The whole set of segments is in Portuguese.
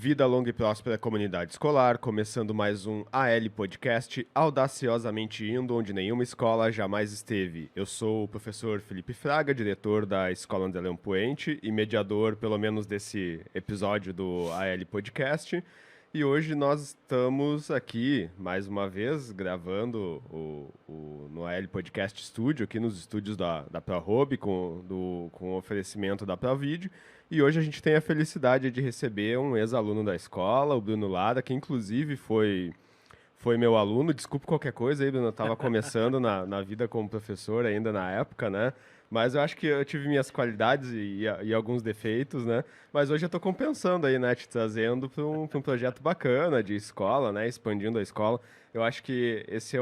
Vida longa e próspera comunidade escolar, começando mais um AL Podcast, audaciosamente indo onde nenhuma escola jamais esteve. Eu sou o professor Felipe Fraga, diretor da Escola André Leão Poente e mediador, pelo menos, desse episódio do AL Podcast. E hoje nós estamos aqui, mais uma vez, gravando no AL Podcast Studio, aqui nos estúdios da ProHub, com o oferecimento da ProVideo. E hoje a gente tem a felicidade de receber um ex-aluno da escola, o Bruno Lara, que inclusive foi meu aluno. Desculpa qualquer coisa aí, Bruno, eu estava começando na vida como professor ainda na época, né? Mas eu acho que eu tive minhas qualidades e alguns defeitos, né? Mas hoje eu estou compensando aí, né? Te trazendo para um projeto bacana de escola, né? Expandindo a escola. Eu acho que esse é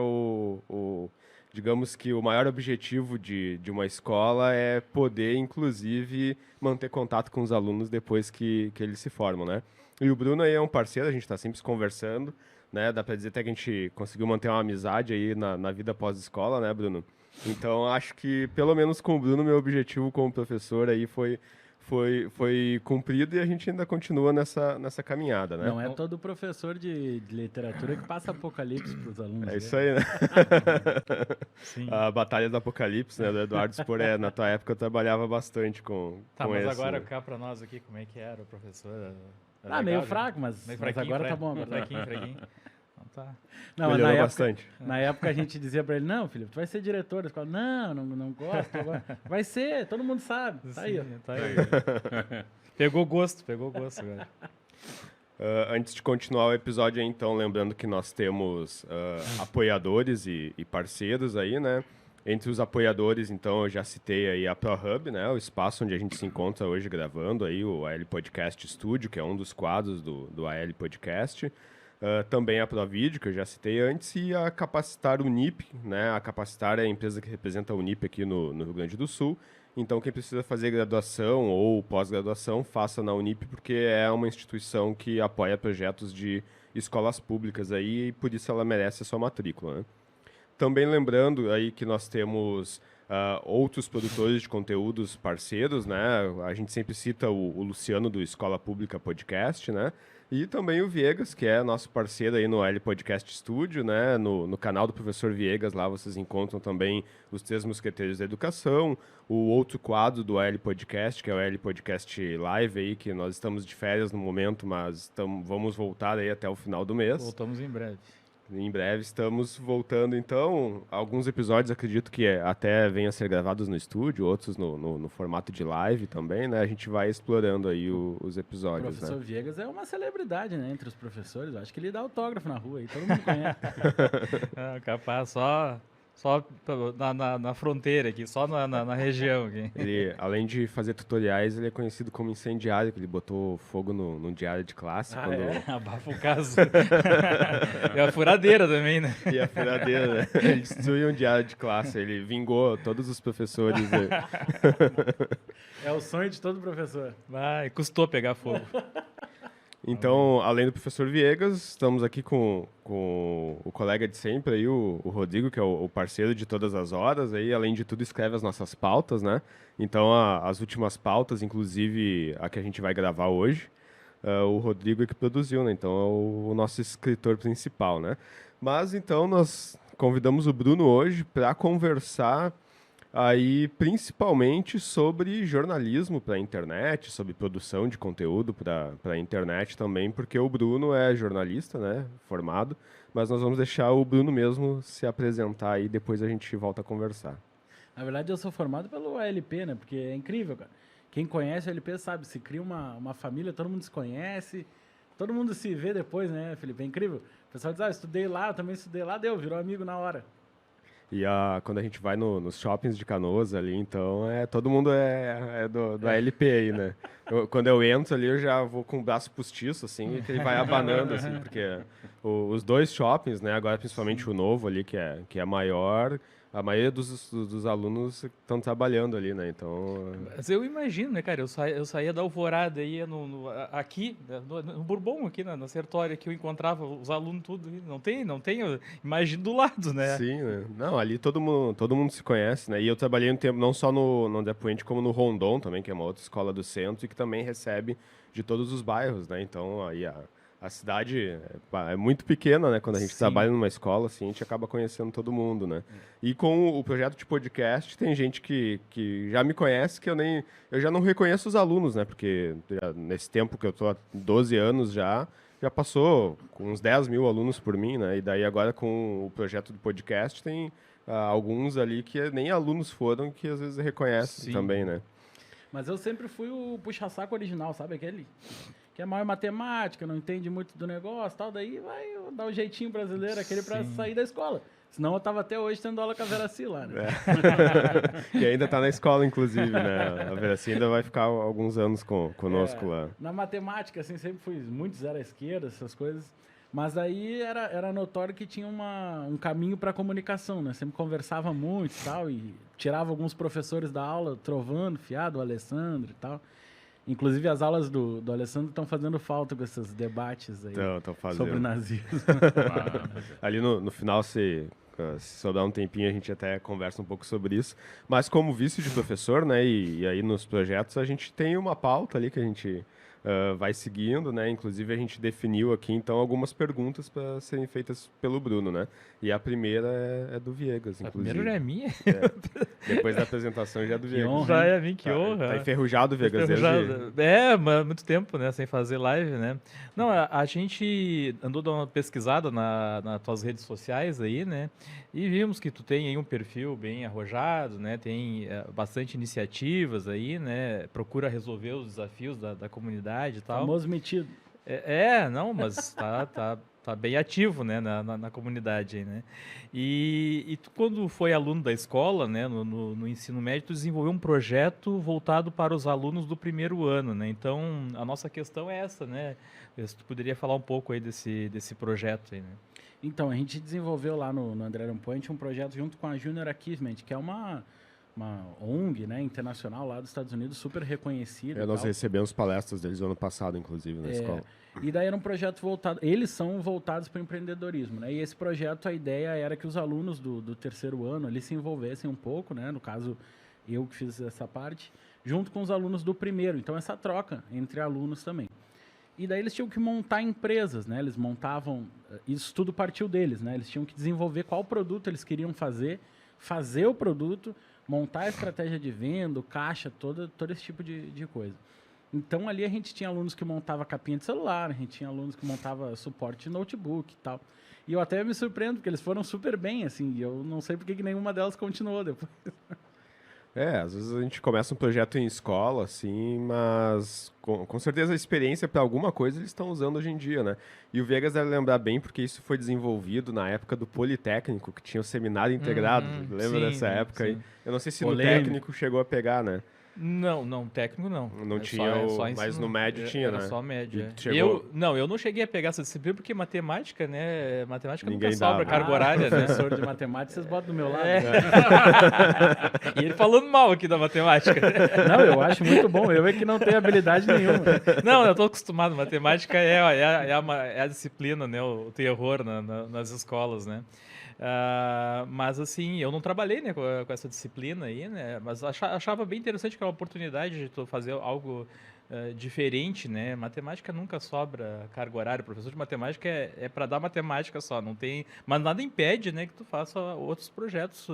digamos que o maior objetivo de uma escola é poder, inclusive, manter contato com os alunos depois que eles se formam, né? E o Bruno aí é um parceiro, a gente está sempre se conversando, né? Dá para dizer até que a gente conseguiu manter uma amizade aí na vida pós-escola, né, Bruno? Então, acho que, pelo menos com o Bruno, meu objetivo como professor aí foi cumprido e a gente ainda continua nessa caminhada, né? Não é todo professor de literatura que passa apocalipse para os alunos. É isso aí, né? Sim. A Batalha do Apocalipse, né, do Eduardo Spor, na tua época eu trabalhava bastante com Mas esse... agora cá pra nós aqui, como é que era o professor? Meio fraco, mas agora tá bom. Fraquinho. Então tá. Não, Melhorou mas bastante. Na época a gente dizia pra ele, não, Felipe, tu vai ser diretor da escola. Não gosto. Agora. Vai ser, todo mundo sabe. Tá aí, ó. Tá aí. Pegou gosto agora. Antes de continuar o episódio, então, lembrando que nós temos apoiadores e parceiros aí, né? Entre os apoiadores, então, eu já citei aí a ProHub, né? O espaço onde a gente se encontra hoje gravando aí o AL Podcast Studio, que é um dos quadros do AL Podcast. Também a ProVideo, que eu já citei antes, e a Capacitar Unip, né? A Capacitar é a empresa que representa a Unip aqui no Rio Grande do Sul. Então, quem precisa fazer graduação ou pós-graduação, faça na Unip, porque é uma instituição que apoia projetos de escolas públicas aí, e por isso ela merece a sua matrícula, né? Também lembrando aí que nós temos outros produtores de conteúdos parceiros, né? A gente sempre cita o Luciano do Escola Pública Podcast, né? E também o Viegas, que é nosso parceiro aí no L Podcast Studio, né? No canal do professor Viegas, lá vocês encontram também os 3 Mosqueteiros da Educação, o outro quadro do L Podcast, que é o L Podcast Live aí, que nós estamos de férias no momento, mas vamos voltar aí até o final do mês. Voltamos em breve. Em breve estamos voltando, então. Alguns episódios acredito que até venham a ser gravados no estúdio, outros no formato de live também, né? A gente vai explorando aí os episódios, O professor né? Viegas é uma celebridade, né? Entre os professores. Eu acho que ele dá autógrafo na rua aí, todo mundo conhece. Capaz, só na fronteira aqui, só na região aqui. Ele, além de fazer tutoriais, ele é conhecido como incendiário, que ele botou fogo no diário de classe. Abafa o caso. E a furadeira também, né? E a furadeira, né? Ele destruiu um diário de classe, ele vingou todos os professores. É o sonho de todo professor. Vai, custou pegar fogo. Então, além do professor Viegas, estamos aqui com o colega de sempre, aí, o Rodrigo, que é o parceiro de todas as horas, aí, além de tudo, escreve as nossas pautas, né? Então, as últimas pautas, inclusive a que a gente vai gravar hoje, o Rodrigo é que produziu, né? Então, é o nosso escritor principal, né? Mas, então, nós convidamos o Bruno hoje para conversar aí principalmente sobre jornalismo para a internet, sobre produção de conteúdo para a internet também, porque o Bruno é jornalista, né, formado, mas nós vamos deixar o Bruno mesmo se apresentar e depois a gente volta a conversar. Na verdade, eu sou formado pelo ALP, né, porque é incrível, cara. Quem conhece o ALP sabe, se cria uma família, todo mundo se conhece, todo mundo se vê depois, né, Felipe? É incrível. O pessoal diz, eu estudei lá, eu também estudei lá, virou amigo na hora. E quando a gente vai nos shoppings de Canoas ali, então, todo mundo é do ALP aí, né? Quando eu entro ali, eu já vou com o braço postiço, assim, que ele vai abanando, assim, porque os 2 shoppings, né, agora principalmente o novo ali, que é maior, a maioria dos alunos estão trabalhando ali, né? Então, Mas eu imagino, né, cara? Eu saía da Alvorada, ia aqui, né, no Bourbon, aqui na Sertória, que eu encontrava os alunos tudo. Não tem, eu imagino do lado, né? sim, né? Não, ali todo mundo se conhece, né? E eu trabalhei um tempo não só no André Puente, como no Rondon também, que é uma outra escola do centro e que também recebe de todos os bairros, né? Então, aí a cidade é muito pequena, né? Quando a gente Sim. trabalha numa escola, assim, a gente acaba conhecendo todo mundo, né? E com o projeto de podcast, tem gente que já me conhece que eu já não reconheço os alunos, né? Porque nesse tempo que eu tô há 12 anos já passou com uns 10 mil alunos por mim, né? E daí agora com o projeto do podcast tem alguns ali que nem alunos foram que às vezes reconhecem Sim. também, né? Mas eu sempre fui o puxa-saco original, sabe? Aquele que é mal em matemática, não entende muito do negócio e tal. Daí vai dar o jeitinho brasileiro, aquele pra Sim. sair da escola. Senão eu tava até hoje tendo aula com a Veraci lá, né? E ainda tá na escola, inclusive, né? A Veraci ainda vai ficar alguns anos conosco É, lá. na matemática, assim, sempre fui muito zero à esquerda, essas coisas. Mas aí era notório que tinha um caminho para comunicação, né? Sempre conversava muito e tal, e tirava alguns professores da aula, Trovando, Fiado, o Alessandro e tal. Inclusive, as aulas do Alessandro estão fazendo falta com esses debates aí Então fazendo. sobre nazismo. Ali no final, se sobrar um tempinho, a gente até conversa um pouco sobre isso. Mas como vice de professor, né, e aí nos projetos, a gente tem uma pauta ali que a gente vai seguindo, né? Inclusive, a gente definiu aqui, então, algumas perguntas para serem feitas pelo Bruno, né? E a primeira é do Viegas, A inclusive. primeira já é minha. Depois da apresentação já é do Viegas. honra, Já hein? é mim, que honra. Tá enferrujado, Viegas, Enferrujado. Mas muito tempo, né, sem fazer live, né? Não, a gente andou dando uma pesquisada nas tuas redes sociais aí, né? E vimos que tu tem aí um perfil bem arrojado, né? Tem bastante iniciativas aí, né? Procura resolver os desafios da comunidade e tal. Famoso metido. Não, mas tá bem ativo, né, na comunidade aí, né? E tu, quando foi aluno da escola, né, no ensino médio, tu desenvolveu um projeto voltado para os alunos do primeiro ano, né? Então, a nossa questão é essa, né? Se tu poderia falar um pouco aí desse projeto aí, né? Então, a gente desenvolveu lá no André Point um projeto junto com a Junior Achievement, que é uma ONG, né, internacional lá dos Estados Unidos, super reconhecida. Nós recebemos palestras deles no ano passado, inclusive, na escola. E daí era um projeto voltado... Eles são voltados para o empreendedorismo, né? E esse projeto, a ideia era que os alunos do terceiro ano ali se envolvessem um pouco, né? No caso, eu que fiz essa parte, junto com os alunos do primeiro. Então, essa troca entre alunos também. E daí eles tinham que montar empresas, né? Eles montavam... Isso tudo partiu deles, né? Eles tinham que desenvolver qual produto eles queriam fazer o produto, montar a estratégia de venda, o caixa, todo esse tipo de coisa. Então, ali a gente tinha alunos que montavam capinha de celular, a gente tinha alunos que montavam suporte de notebook e tal. E eu até me surpreendo, porque eles foram super bem, assim, e eu não sei porque que nenhuma delas continuou depois. Às vezes a gente começa um projeto em escola, assim, mas com certeza a experiência para alguma coisa eles estão usando hoje em dia, né? E o Viegas deve lembrar bem, porque isso foi desenvolvido na época do Politécnico, que tinha o seminário integrado. Lembra dessa época aí? Eu não sei se Polêmico. no técnico chegou a pegar, né? Não, técnico não. Não tinha mas no médio tinha, era né? só médio. E chegou- Eu não cheguei a pegar essa disciplina porque matemática, né? Matemática Ninguém nunca sobra dava. carga horária, né? Professor de matemática, vocês botam do meu lado. E ele falando mal aqui da matemática. Não, eu acho muito bom. Eu é que não tenho habilidade nenhuma. Não, eu tô acostumado. Matemática é a disciplina, né? O terror nas escolas, né? Mas assim, eu não trabalhei, né, com essa disciplina aí, né? Mas achava bem interessante que era uma oportunidade de tu fazer algo diferente, né? Matemática nunca sobra carga horária. Professor de matemática é para dar matemática só, não tem. Mas nada impede, né, que tu faça outros projetos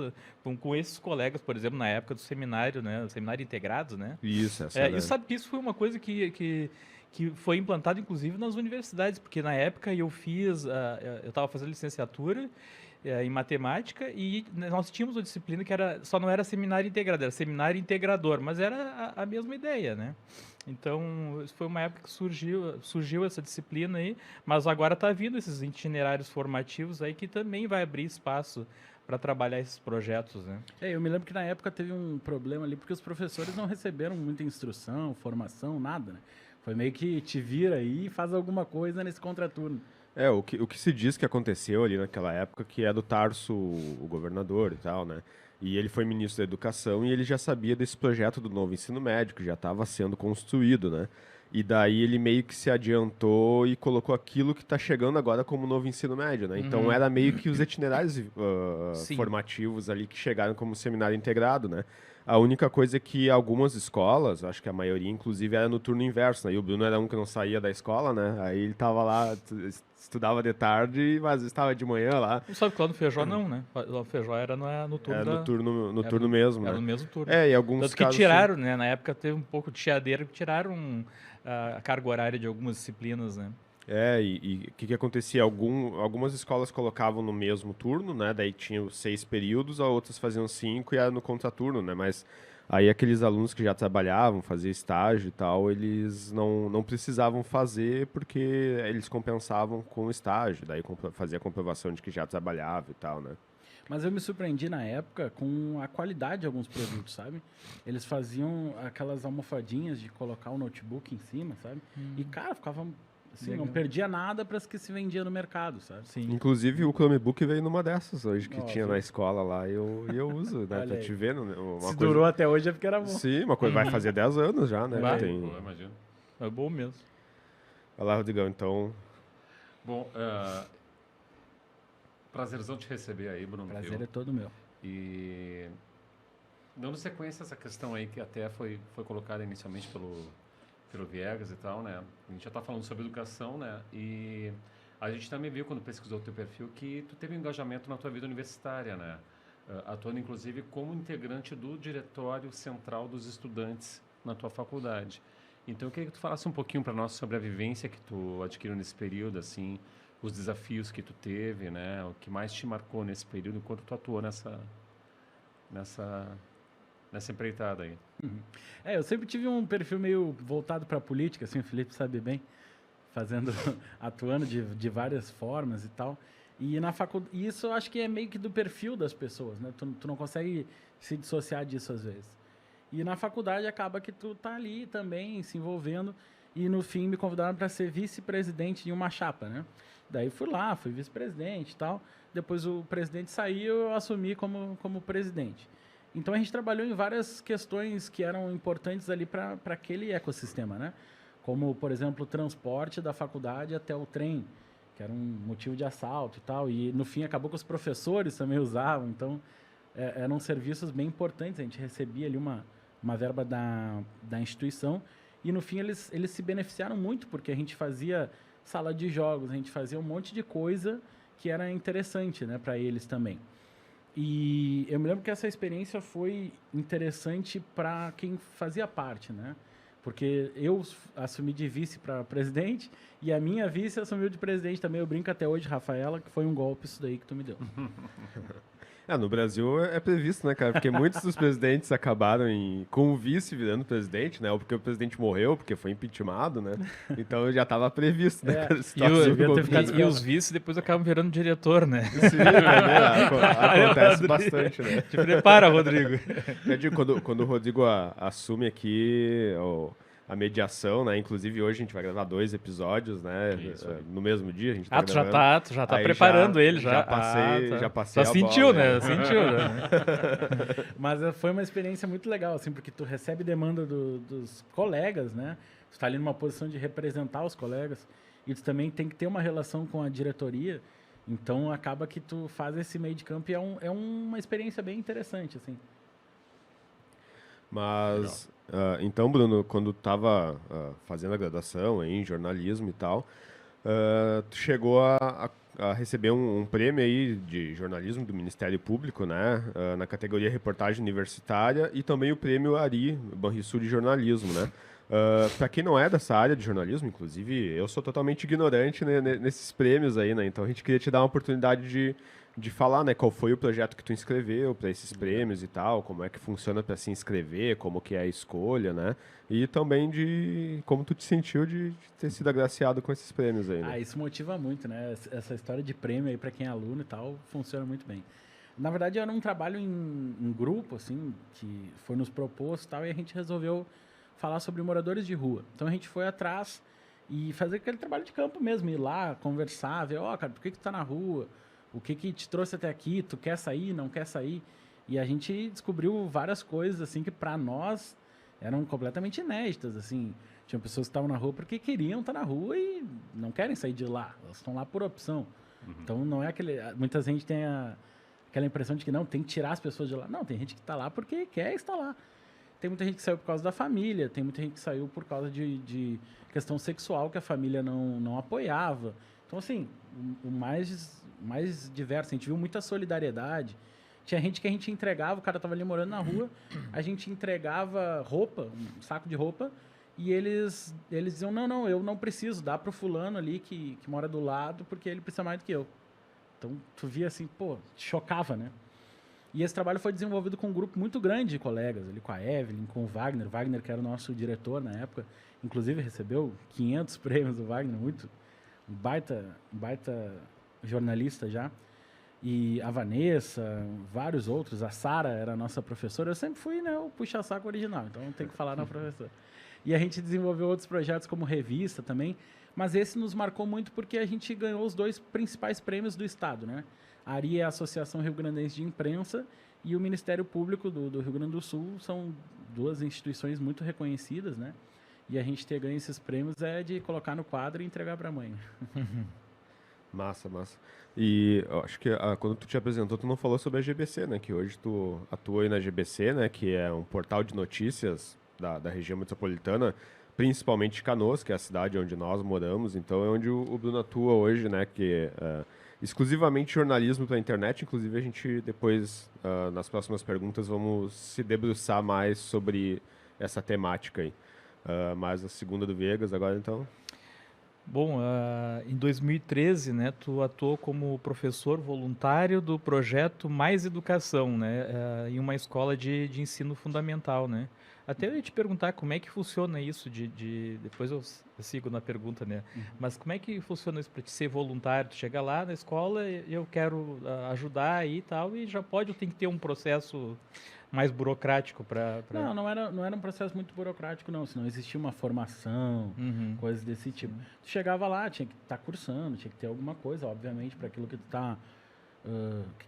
com esses colegas, por exemplo, na época do seminário, né? O seminário integrado, né? Isso, E sabe que isso foi uma coisa que foi implantado, inclusive, nas universidades, porque na época eu estava fazendo licenciatura em matemática e nós tínhamos uma disciplina que só não era seminário integrado, era seminário integrador, mas era a mesma ideia, né? Então, isso foi uma época que surgiu essa disciplina aí, mas agora está vindo esses itinerários formativos aí que também vai abrir espaço para trabalhar esses projetos, né? Eu me lembro que na época teve um problema ali, porque os professores não receberam muita instrução, formação, nada, né? Foi meio que te vira aí e faz alguma coisa nesse contraturno. O que se diz que aconteceu ali naquela época, que é do Tarso, o governador e tal, né? E ele foi ministro da Educação e ele já sabia desse projeto do novo ensino médio, que já estava sendo construído, né? E daí ele meio que se adiantou e colocou aquilo que está chegando agora como novo ensino médio, né? Então era meio que os itinerários Sim. formativos ali que chegaram como seminário integrado, né? A única coisa é que algumas escolas, acho que a maioria, inclusive, era no turno inverso, né? E o Bruno era um que não saía da escola, né? Aí ele tava lá, estudava de tarde, mas estava de manhã lá. Não sabe que lá no Feijó não, né? Lá no Feijó era no turno Era no era turno mesmo, era né? no mesmo turno. É, e alguns Tanto que casos... tiraram, né? Na época teve um pouco de chiadeira que tiraram a carga horária de algumas disciplinas, né? E o que acontecia? Algumas escolas colocavam no mesmo turno, né? Daí tinham 6 períodos, as outras faziam 5 e era no contraturno, né? Mas aí aqueles alunos que já trabalhavam, faziam estágio e tal, eles não precisavam fazer porque eles compensavam com o estágio, daí fazia a comprovação de que já trabalhava e tal, né? Mas eu me surpreendi na época com a qualidade de alguns produtos, sabe? Eles faziam aquelas almofadinhas de colocar o notebook em cima, sabe? E, cara, ficava assim, não Legal. perdia nada para as que se vendia no mercado, sabe? Sim. Inclusive o Chromebook veio numa dessas hoje que Ó, tinha viu? na escola lá e eu uso, né? Olha Pra aí. te ver, né? Uma Se coisa... durou até hoje é porque era bom. Sim, uma coisa vai fazer 10 anos já, né? Vai. Que tem... Pô, imagino. É bom mesmo. Vai lá, Rodrigão, então... Bom, prazerzão te receber aí, Bruno. O prazer viu? é todo meu. E dando sequência a essa questão aí que até foi colocada inicialmente pelo Viegas e tal, né? A gente já está falando sobre educação, né? E a gente também viu quando pesquisou o teu perfil que tu teve um engajamento na tua vida universitária, né? Atuando inclusive como integrante do diretório central dos estudantes na tua faculdade. Então eu queria que tu falasse um pouquinho para nós sobre a vivência que tu adquiriu nesse período, assim, os desafios que tu teve, né? O que mais te marcou nesse período enquanto tu atuou nessa empreitada aí. Eu sempre tive um perfil meio voltado para a política, assim, o Felipe sabe bem, atuando de várias formas e tal. E na faculdade, isso eu acho que é meio que do perfil das pessoas, né? Tu não consegue se dissociar disso às vezes. E na faculdade acaba que tu tá ali também se envolvendo e no fim me convidaram para ser vice-presidente de uma chapa, né? Daí fui lá, fui vice-presidente e tal. Depois o presidente saiu, eu assumi como presidente. Então a gente trabalhou em várias questões que eram importantes ali para aquele ecossistema, né? Como, por exemplo, o transporte da faculdade até o trem, que era um motivo de assalto e tal. E no fim acabou que os professores também usavam. Então eram serviços bem importantes. A gente recebia ali uma verba da instituição. E no fim eles se beneficiaram muito, porque a gente fazia sala de jogos, a gente fazia um monte de coisa que era interessante, né, para eles também. E eu me lembro que essa experiência foi interessante para quem fazia parte, né? Porque eu assumi de vice para presidente e a minha vice assumiu de presidente também. Eu brinco até hoje, Rafaela, que foi um golpe isso daí que tu me deu. No Brasil é previsto, né, cara? Porque muitos dos presidentes acabaram com o vice virando presidente, né? Ou porque o presidente morreu, porque foi impeachmentado, né? Então já estava previsto, né? cara, a situação devia ter do ficado governo. E os vices depois acabam virando diretor, né? Sim, acontece bastante, né? Te prepara, Rodrigo. Eu digo, quando o Rodrigo assume aqui a mediação, né? Inclusive hoje a gente vai gravar 2 episódios, né? Isso aí. No mesmo dia a gente tá Tu gravando. já tá Aí preparando ele, já. Já passei Já a sentiu, bola, né? Sentiu, já. Mas foi uma experiência muito legal, assim, porque tu recebe demanda dos colegas, né? Tu tá ali numa posição de representar os colegas e tu também tem que ter uma relação com a diretoria. Então acaba que tu faz esse meio de campo e é uma experiência bem interessante, assim. Mas, então, Bruno, quando tu estava fazendo a graduação em jornalismo e tal, tu chegou a receber um prêmio aí de jornalismo do Ministério Público, né? Na categoria reportagem universitária e também o prêmio Ari, Banrisul de jornalismo, né? Para quem não é dessa área de jornalismo, inclusive, eu sou totalmente ignorante, né, nesses prêmios aí, né? Então a gente queria te dar uma oportunidade de falar, né, qual foi o projeto que tu inscreveu para esses prêmios e tal, como é que funciona para se inscrever, como que é a escolha, né? E também de como tu te sentiu de ter sido agraciado com esses prêmios aí, né? Isso motiva muito, né? Essa história de prêmio aí para quem é aluno e tal, funciona muito bem. Na verdade, era um trabalho em grupo, assim, que foi nos proposto e tal, e a gente resolveu falar sobre moradores de rua. Então a gente foi atrás e fazer aquele trabalho de campo mesmo, ir lá, conversar, ver, cara, por que tu tá na rua? O que te trouxe até aqui? Tu quer sair, não quer sair? E a gente descobriu várias coisas, assim, que para nós eram completamente inéditas, assim. Tinha pessoas que estavam na rua porque queriam estar na rua e não querem sair de lá. Elas estão lá por opção. Então, não é aquele... Muita gente tem aquela impressão de que não, tem que tirar as pessoas de lá. Não, tem gente que está lá porque quer estar lá. Tem muita gente que saiu por causa da família, tem muita gente que saiu por causa de questão sexual que a família não apoiava. Então, assim, o mais diverso. A gente viu muita solidariedade. Tinha gente que a gente entregava, o cara estava ali morando na rua, a gente entregava roupa, um saco de roupa, e eles diziam, não, eu não preciso, dá pro fulano ali que mora do lado, porque ele precisa mais do que eu. Então, tu via assim, pô, chocava, né? E esse trabalho foi desenvolvido com um grupo muito grande de colegas, ali com a Evelyn, com o Wagner, que era o nosso diretor na época, inclusive recebeu 500 prêmios do Wagner, um baita jornalista já. E a Vanessa, vários outros, a Sara era a nossa professora. Eu sempre fui, né, o puxa-saco original, então tem que falar na professora. E a gente desenvolveu outros projetos como revista também, mas esse nos marcou muito porque a gente ganhou os 2 principais prêmios do Estado, né? A ARI é a Associação Rio Grandense de Imprensa e o Ministério Público do Rio Grande do Sul, são 2 instituições muito reconhecidas, né? E a gente ter ganho esses prêmios é de colocar no quadro e entregar para a mãe. Massa. E eu acho que quando tu te apresentou, tu não falou sobre a GBC, né? Que hoje tu atua aí na GBC, né? Que é um portal de notícias da região metropolitana, principalmente Canoas, que é a cidade onde nós moramos. Então é onde o Bruno atua hoje, né? Que é exclusivamente jornalismo para a internet. Inclusive a gente depois, nas próximas perguntas, vamos se debruçar mais sobre essa temática aí. Mas a segunda do Viegas agora, então... Bom, em 2013, né, tu atuou como professor voluntário do projeto Mais Educação, né, em uma escola de ensino fundamental, né. Até eu ia te perguntar como é que funciona isso depois eu sigo na pergunta, né, mas como é que funciona isso para te ser voluntário? Tu chega lá na escola e eu quero ajudar aí e tal, e já pode ou tem que ter um processo mais burocrático para... Não era um processo muito burocrático, não. Senão existia uma formação, coisas desse tipo. Tu chegava lá, tinha que estar cursando, tinha que ter alguma coisa, obviamente, para aquilo que tu está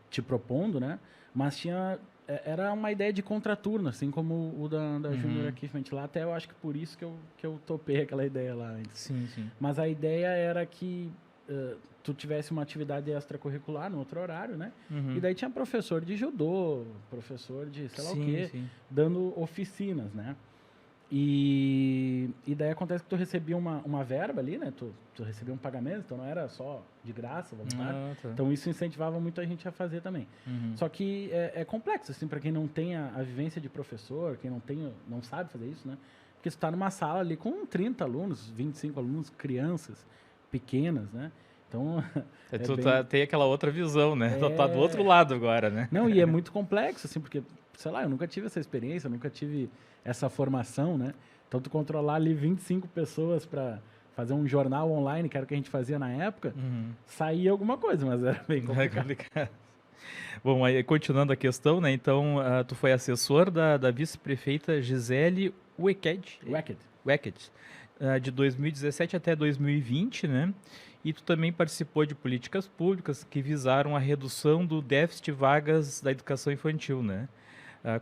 te propondo, né? Mas era uma ideia de contraturno, assim como o da Junior Achievement lá. Até eu acho que por isso que eu topei aquela ideia lá antes. Sim. Mas a ideia era que tu tivesse uma atividade extracurricular no outro horário, né? E daí tinha professor de judô, professor de sei lá o quê, dando oficinas, né? E daí acontece que tu recebia uma verba ali, né? Tu recebia um pagamento, então não era só de graça, voluntário. Tá. Então isso incentivava muito a gente a fazer também. Só que é complexo, assim, para quem não tem a vivência de professor, quem não sabe fazer isso, né? Porque você está numa sala ali com 30 alunos, 25 alunos, crianças pequenas, né? Então, tem aquela outra visão, né? Tu tá do outro lado agora, né? Não, e é muito complexo, assim, porque, sei lá, eu nunca tive essa experiência, eu nunca tive essa formação, né? Então, tu controlar ali 25 pessoas para fazer um jornal online, que era o que a gente fazia na época, saía alguma coisa, mas era bem complicado. Bom, aí continuando a questão, né? Então, tu foi assessor da vice-prefeita Gisele Wecked, de 2017 até 2020, né? E tu também participou de políticas públicas que visaram a redução do déficit de vagas da educação infantil, né?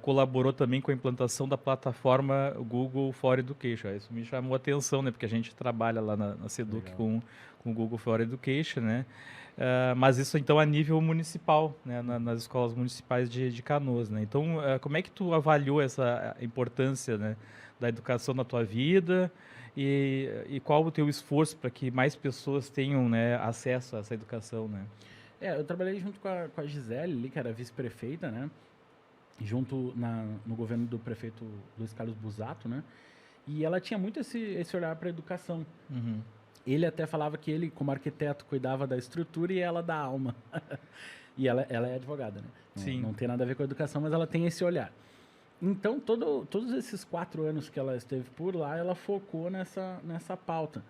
Colaborou também com a implantação da plataforma Google for Education. Isso me chamou a atenção, né? Porque a gente trabalha lá na SEDUC com o Google for Education, né? Mas isso, então, a nível municipal, né? Nas escolas municipais de Canoas, né? Então, como é que tu avaliou essa importância, né, da educação na tua vida? E qual o teu esforço para que mais pessoas tenham, né, acesso a essa educação, né? Eu trabalhei junto com a Gisele, ali, que era vice-prefeita, né? Junto no governo do prefeito Luiz Carlos Busato, né? E ela tinha muito esse olhar para a educação. Ele até falava que ele, como arquiteto, cuidava da estrutura e ela da alma. E ela é advogada, né? Sim. Não tem nada a ver com a educação, mas ela tem esse olhar. Então, todos esses 4 anos que ela esteve por lá, ela focou nessa pauta.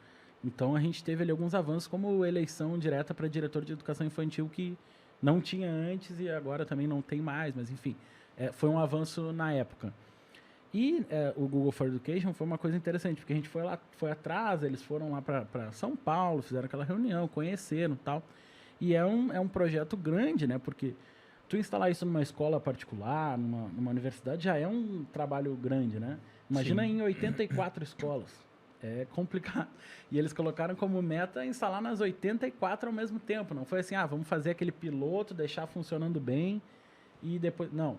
Então, a gente teve ali alguns avanços, como eleição direta para diretor de educação infantil, que não tinha antes e agora também não tem mais, mas enfim, foi um avanço na época. E o Google for Education foi uma coisa interessante, porque a gente foi atrás, eles foram lá para São Paulo, fizeram aquela reunião, conheceram e tal. E é um projeto grande, né? Porque tu instalar isso numa escola particular, numa universidade, já é um trabalho grande, né? Imagina Sim. em 84 escolas. É complicado. E eles colocaram como meta instalar nas 84 ao mesmo tempo. Não foi assim, vamos fazer aquele piloto, deixar funcionando bem e depois... Não.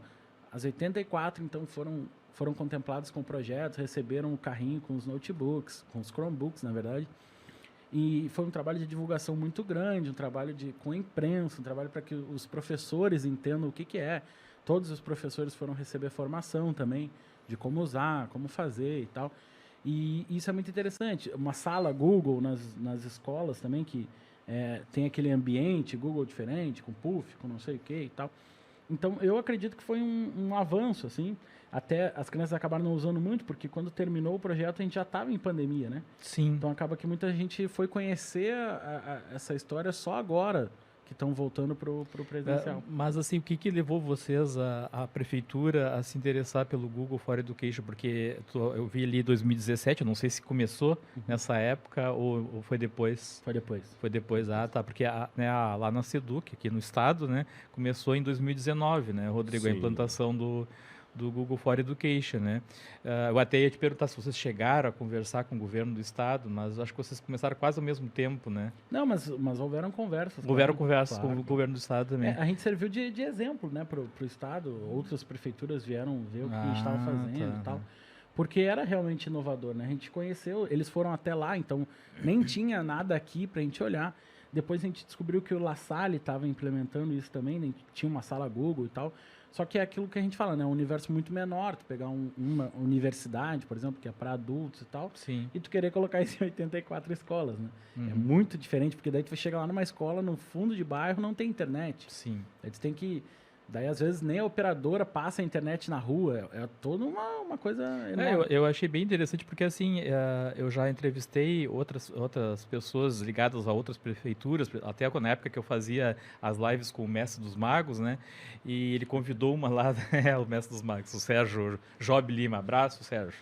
As 84, então, foram contempladas com projetos, receberam o carrinho com os notebooks, com os Chromebooks, na verdade. E foi um trabalho de divulgação muito grande, um trabalho com a imprensa, um trabalho para que os professores entendam o que é. Todos os professores foram receber formação também de como usar, como fazer e tal. E isso é muito interessante. Uma sala Google nas escolas também, que tem aquele ambiente Google diferente, com puff, com não sei o que e tal. Então, eu acredito que foi um avanço, assim. Até as crianças acabaram não usando muito, porque quando terminou o projeto, a gente já estava em pandemia, né? Sim. Então, acaba que muita gente foi conhecer essa história só agora, que estão voltando para o presencial. Mas, assim, o que levou vocês, a prefeitura, a se interessar pelo Google for Education? Porque eu vi ali 2017, eu não sei se começou nessa época ou foi depois. Foi depois. Foi depois, tá. Porque lá na Seduc, aqui no estado, né, começou em 2019, né, Rodrigo, Sim. a implantação do Google for Education, né? Eu até ia te perguntar se vocês chegaram a conversar com o governo do estado, mas acho que vocês começaram quase ao mesmo tempo, né? Não, mas houveram conversas. Houveram claro, conversas claro. com o governo do estado também. A gente serviu de exemplo, né, para o estado. Outras prefeituras vieram ver o que a gente estava fazendo e tal. Porque era realmente inovador, né? A gente conheceu, eles foram até lá, então nem tinha nada aqui para a gente olhar. Depois a gente descobriu que o La Salle estava implementando isso também, né? Tinha uma sala Google e tal. Só que é aquilo que a gente fala, né? Um universo muito menor. Tu pegar uma universidade, por exemplo, que é para adultos e tal, Sim. e tu querer colocar isso em 84 escolas, né? Uhum. É muito diferente, porque daí tu chega lá numa escola, no fundo de bairro, não tem internet. Sim. Aí tu tem que... Daí, às vezes, nem a operadora passa a internet na rua. É toda uma coisa enorme. Eu achei bem interessante porque, assim, eu já entrevistei outras pessoas ligadas a outras prefeituras, até na época que eu fazia as lives com o Mestre dos Magos, né? E ele convidou uma lá, o Mestre dos Magos, o Sérgio Job Lima. Abraço, Sérgio.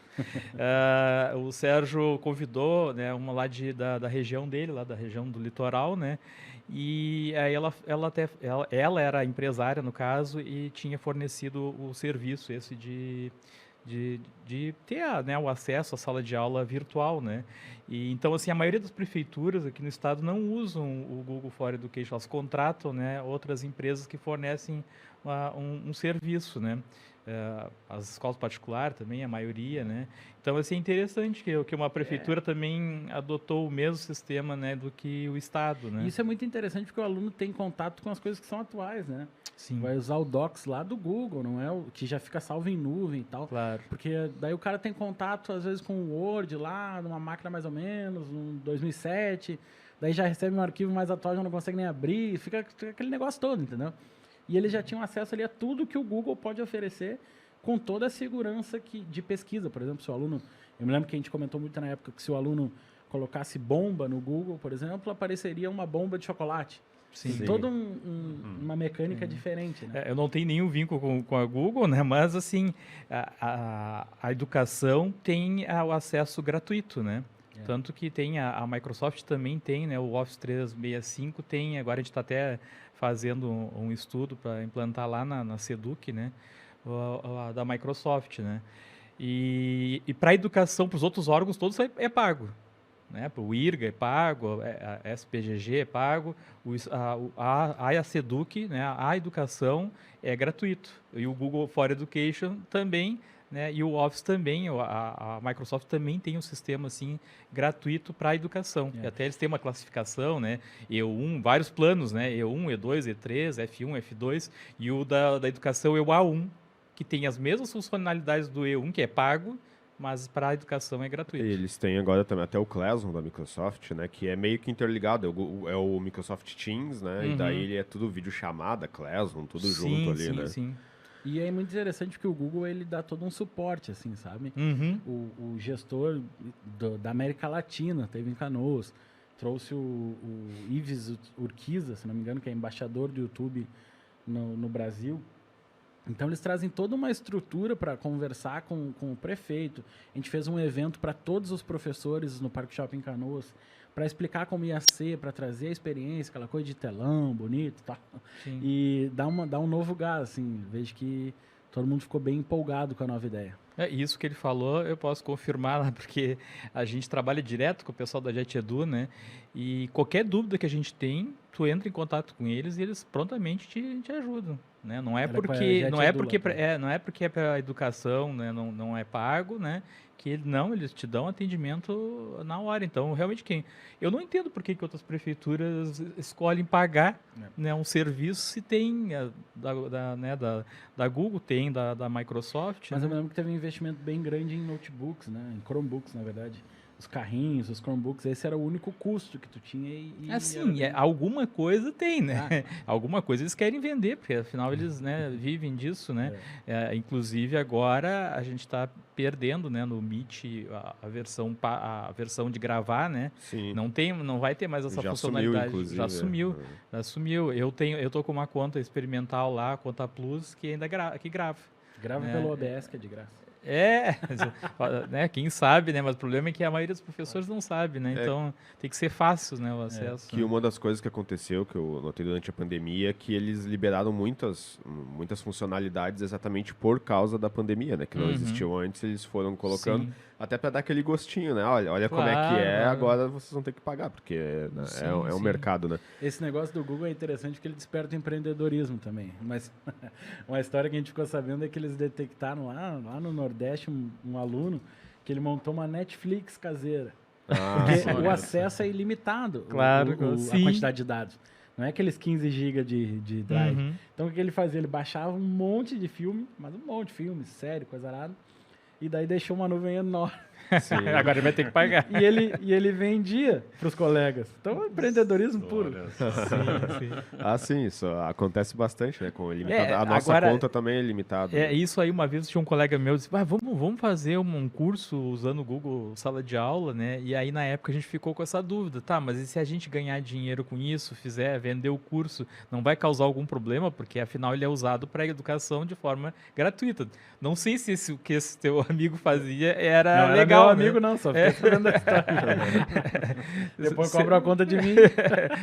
O Sérgio convidou, né, uma lá da região dele, lá da região do litoral, né? E aí ela era empresária, no caso, e tinha fornecido o serviço esse de ter, né, o acesso à sala de aula virtual, né? E, então, assim, a maioria das prefeituras aqui no estado não usam o Google for Education, elas contratam, né, outras empresas que fornecem um serviço, né? As escolas particulares também, a maioria, né? Então, assim, é interessante que uma prefeitura também adotou o mesmo sistema, né, do que o estado, né? Isso é muito interessante porque o aluno tem contato com as coisas que são atuais, né? Sim. Vai usar o Docs lá do Google, não é o que já fica salvo em nuvem e tal. Claro. Porque daí o cara tem contato, às vezes, com o Word lá, numa máquina mais ou menos, no 2007. Daí já recebe um arquivo mais atual, já não consegue nem abrir. Fica aquele negócio todo, entendeu? E eles já tinham acesso ali a tudo que o Google pode oferecer com toda a segurança de pesquisa. Por exemplo, se o aluno... Eu me lembro que a gente comentou muito na época que se o aluno colocasse bomba no Google, por exemplo, apareceria uma bomba de chocolate. Sim. Tem toda uma mecânica diferente, né? Eu não tenho nenhum vínculo com a Google, né? Mas, assim, a educação tem o acesso gratuito, né? Tanto que tem a Microsoft também tem, né? O Office 365 tem, agora a gente está até fazendo um estudo para implantar lá na Seduc, né? Da Microsoft, né? E para a educação, para os outros órgãos todos é pago, né? Para o IRGA é pago, a SPGG é pago, a Seduc, né? A educação é gratuito. E o Google for Education também, né? E o Office também, a Microsoft também tem um sistema assim gratuito para a educação. E até eles têm uma classificação, né? E1, vários planos, né? E1, E2, E3, F1, F2 e o da educação é o A1, que tem as mesmas funcionalidades do E1, que é pago, mas para a educação é gratuito. Eles têm agora também até o Classroom da Microsoft, né? Que é meio que interligado. É o Microsoft Teams, né? E daí ele é tudo videochamada, Classroom, tudo junto ali, né? Sim. E é muito interessante porque o Google ele dá todo um suporte, assim, sabe? Uhum. O gestor da América Latina teve em Canoas, trouxe o Ives Urquiza, se não me engano, que é embaixador do YouTube no Brasil. Então, eles trazem toda uma estrutura para conversar com o prefeito. A gente fez um evento para todos os professores no Parque Shopping Canoas, para explicar como ia ser, para trazer a experiência, aquela coisa de telão, bonito e tal. Sim. E dar um novo gás, assim. Vejo que todo mundo ficou bem empolgado com a nova ideia. Isso que ele falou, eu posso confirmar lá, porque a gente trabalha direto com o pessoal da JetEdu, né? E qualquer dúvida que a gente tem, tu entra em contato com eles e eles prontamente te ajudam, né? Não é Era porque com a não é JetEdu porque lá, não é porque é para educação, né? Não é pago, né? Que eles te dão atendimento na hora. Então, realmente eu não entendo por que outras prefeituras escolhem pagar, né, um serviço se tem da Google, tem da Microsoft. Mas né? eu me lembro que teve um investimento bem grande em notebooks, né? Em Chromebooks, na verdade. Os carrinhos, os Chromebooks, esse era o único custo que tu tinha. Assim, alguma coisa tem, né? Alguma coisa eles querem vender, porque afinal eles, né, vivem disso, né? Inclusive agora a gente está perdendo, né, no Meet a versão de gravar, né? Sim. Não vai ter mais essa Já funcionalidade. sumiu, inclusive. Já sumiu. Eu tô com uma conta experimental lá, a conta Plus, que ainda grava. Grava pelo OBS, que é de graça. Né, quem sabe, né? Mas o problema é que a maioria dos professores não sabe, né? Então tem que ser fácil, né, o acesso. Que uma das coisas que aconteceu, que eu notei durante a pandemia, é que eles liberaram muitas funcionalidades exatamente por causa da pandemia, né? Que não existiam antes, eles foram colocando, Sim. até para dar aquele gostinho, né? Olha como é que é, agora vocês vão ter que pagar, porque né, Sim, é um sim. mercado, né? Esse negócio do Google é interessante porque ele desperta o empreendedorismo também. Mas uma história que a gente ficou sabendo é que eles detectaram lá no Nordeste um aluno que ele montou uma Netflix caseira. Porque o acesso é ilimitado, Claro, a sim. quantidade de dados. Não é aqueles 15 GB de drive. Então o que ele fazia? Ele baixava um monte de filme, mas um monte de filme, série, coisa arada, e daí deixou uma nuvem enorme. Agora ele vai ter que pagar. E ele vendia para os colegas. Então é empreendedorismo puro. Sim. Isso acontece bastante, né? Com limitado. A nossa agora, conta também é limitada. Né? Isso aí, uma vez tinha um colega meu que disse, vamos fazer um curso usando o Google Sala de Aula, né? E aí, na época, a gente ficou com essa dúvida. Tá, mas e se a gente ganhar dinheiro com isso, vender o curso, não vai causar algum problema? Porque, afinal, ele é usado para educação de forma gratuita. Não sei se o que esse teu amigo fazia era legal, meu né? amigo não, só fiquei sabendo da história. Depois cobra a conta de mim.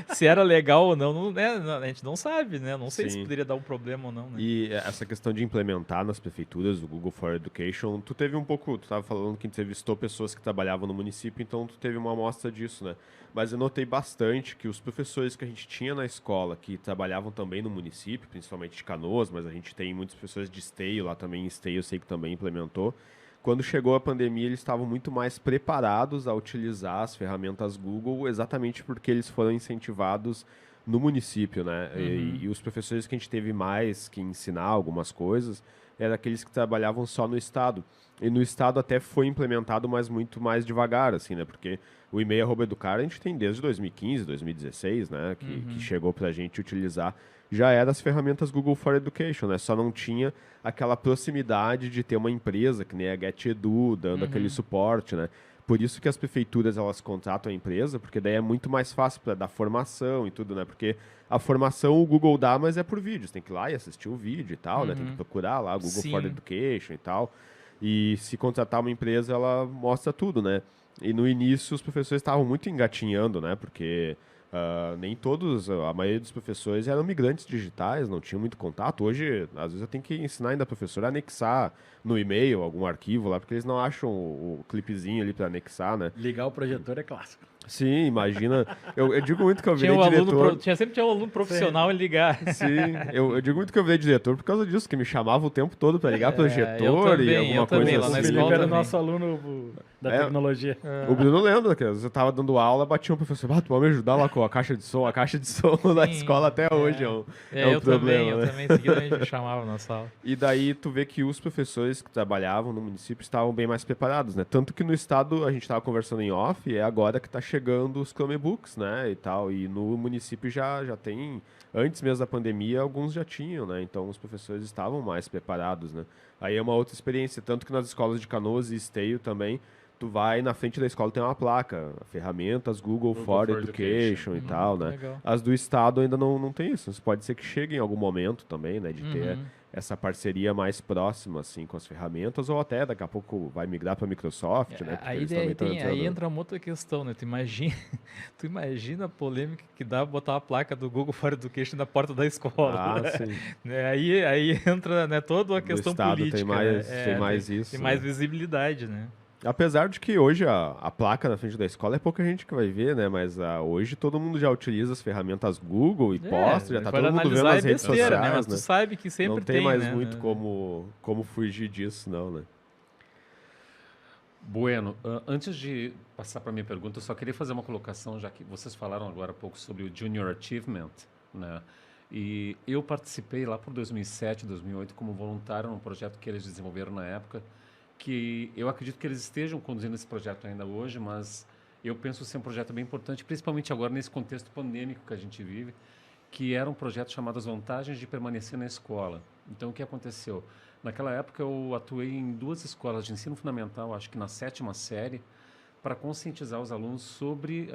Se era legal ou não, né? A gente não sabe, né? Não sei Sim. se poderia dar um problema ou não, né? E essa questão de implementar nas prefeituras o Google for Education, tu estava falando que entrevistou pessoas que trabalhavam no município, então tu teve uma amostra disso, né? Mas eu notei bastante que os professores que a gente tinha na escola, que trabalhavam também no município, principalmente de Canoas, mas a gente tem muitos professores de Esteio lá também, Esteio eu sei que também implementou. Quando chegou a pandemia, eles estavam muito mais preparados a utilizar as ferramentas Google, exatamente porque eles foram incentivados no município, né? E os professores que a gente teve mais que ensinar algumas coisas eram aqueles que trabalhavam só no estado. E no estado até foi implementado, mas muito mais devagar, assim, né? Porque o e-mail @educar a gente tem desde 2015, 2016, né? Que chegou pra gente utilizar. Já era as ferramentas Google for Education, né? Só não tinha aquela proximidade de ter uma empresa, que nem a GetEdu, dando aquele suporte, né? Por isso que as prefeituras, elas contratam a empresa, porque daí é muito mais fácil para dar formação e tudo, né? Porque a formação o Google dá, mas é por vídeo. Você tem que ir lá e assistir o vídeo e tal, né? Tem que procurar lá, Google for Education e tal. E se contratar uma empresa, ela mostra tudo, né? E no início os professores estavam muito engatinhando, né? Porque nem todos, a maioria dos professores eram migrantes digitais, não tinham muito contato. Hoje, às vezes eu tenho que ensinar ainda a professora a anexar no e-mail algum arquivo lá, porque eles não acham o clipezinho ali para anexar, né? Ligar o projetor é clássico. Sim, imagina. Eu digo muito que eu virei diretor. Sempre tinha um aluno profissional em ligar. Sim, eu digo muito que eu virei diretor por causa disso, que me chamava o tempo todo para ligar projetor e alguma coisa lá assim. na O escola Felipe era o também. nosso aluno da tecnologia. O Bruno lembra que às vezes eu tava dando aula, batia um professor, tu pode me ajudar lá com a caixa de som? A caixa de som na escola até hoje é um problema, né? Eu também, seguidamente me chamava na sala. E daí tu vê que os professores que trabalhavam no município estavam bem mais preparados, né? Tanto que no estado, a gente estava conversando em off, é agora que tá chegando os Chromebooks, né, e tal. E no município já tem, antes mesmo da pandemia, alguns já tinham, né? Então os professores estavam mais preparados, né? Aí é uma outra experiência, tanto que nas escolas de Canoas e Esteio também, tu vai na frente da escola tem uma placa, ferramentas Google for Education e tal, né? Legal. As do estado ainda não tem isso. Pode ser que chegue em algum momento também, né, de ter essa parceria mais próxima, assim, com as ferramentas, ou até daqui a pouco vai migrar para a Microsoft, né? Porque Aí, eles também estão aí entrando... entra uma outra questão, né? Tu imagina a polêmica que dá botar uma placa do Google for Education na porta da escola. Ah, sim. Né? Aí entra, né, toda a No questão estado política. tem mais, né? tem mais isso. Tem mais né? visibilidade, né? Apesar de que hoje a placa na frente da escola é pouca gente que vai ver, né? Mas hoje todo mundo já utiliza as ferramentas Google e posta, já tá pode todo mundo vendo analisar nas é redes besteira, sociais, né? Mas tu sabe que sempre Não tem mais né? muito como fugir disso, não, né? Bueno, antes de passar para a minha pergunta, eu só queria fazer uma colocação, já que vocês falaram agora há pouco sobre o Junior Achievement, né? E eu participei lá por 2007, 2008 como voluntário num projeto que eles desenvolveram na época, que eu acredito que eles estejam conduzindo esse projeto ainda hoje, mas eu penso ser um projeto bem importante, principalmente agora nesse contexto pandêmico que a gente vive, que era um projeto chamado As Vantagens de Permanecer na Escola. Então, o que aconteceu? Naquela época, eu atuei em 2 escolas de ensino fundamental, acho que na 7ª série, para conscientizar os alunos sobre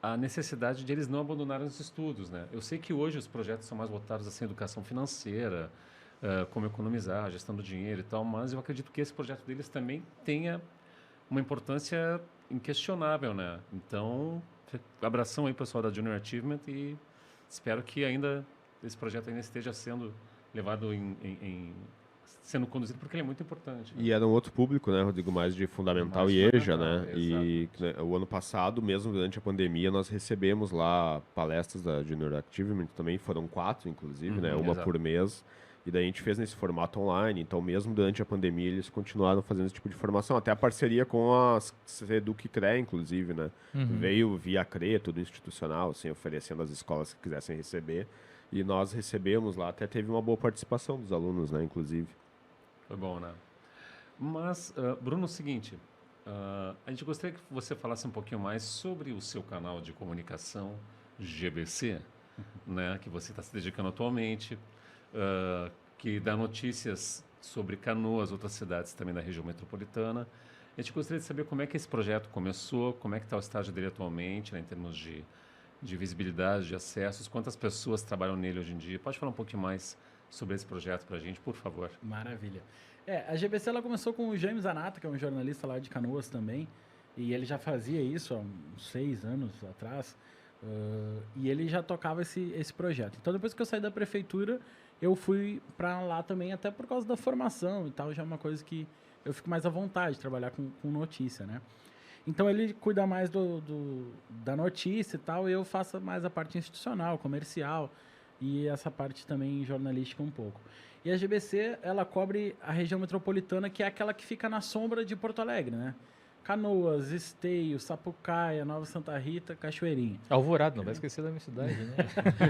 a necessidade de eles não abandonarem os estudos, né? Eu sei que hoje os projetos são mais voltados assim, educação financeira, como economizar, gestão do dinheiro e tal, mas eu acredito que esse projeto deles também tenha uma importância inquestionável, né? Então, abração aí, pessoal da Junior Achievement, e espero que ainda esse projeto ainda esteja sendo levado sendo conduzido, porque ele é muito importante. Né? E era um outro público, né, Rodrigo, mais de fundamental Mais e EJA, fundamental, né? E né, o ano passado, mesmo durante a pandemia, nós recebemos lá palestras da Junior Achievement também, foram 4, inclusive, né? Uma exato. por mês. E daí a gente fez nesse formato online, então mesmo durante a pandemia eles continuaram fazendo esse tipo de formação, até a parceria com a Seduc CRE, inclusive, né? Veio via CRE, tudo institucional, assim, oferecendo às escolas que quisessem receber. E nós recebemos lá, até teve uma boa participação dos alunos, né, inclusive. Foi bom, né? Mas, Bruno, é o seguinte, a gente gostaria que você falasse um pouquinho mais sobre o seu canal de comunicação GBC, né, que você está se dedicando atualmente, que dá notícias sobre Canoas, outras cidades também da região metropolitana. A gente gostaria de saber como é que esse projeto começou, como é que está o estágio dele atualmente, né, em termos de visibilidade, de acessos, quantas pessoas trabalham nele hoje em dia. Pode falar um pouquinho mais sobre esse projeto para a gente, por favor? Maravilha. A GBC ela começou com o James Anata, que é um jornalista lá de Canoas também, e ele já fazia isso há uns 6 anos atrás, e ele já tocava esse projeto. Então, depois que eu saí da prefeitura, eu fui para lá também, até por causa da formação e tal, já é uma coisa que eu fico mais à vontade de trabalhar com notícia, né? Então, ele cuida mais da notícia e tal, e eu faço mais a parte institucional, comercial, e essa parte também jornalística um pouco. E a GBC, ela cobre a região metropolitana, que é aquela que fica na sombra de Porto Alegre, né? Canoas, Esteio, Sapucaia, Nova Santa Rita, Cachoeirinha. Alvorada, não vai esquecer da minha cidade, né?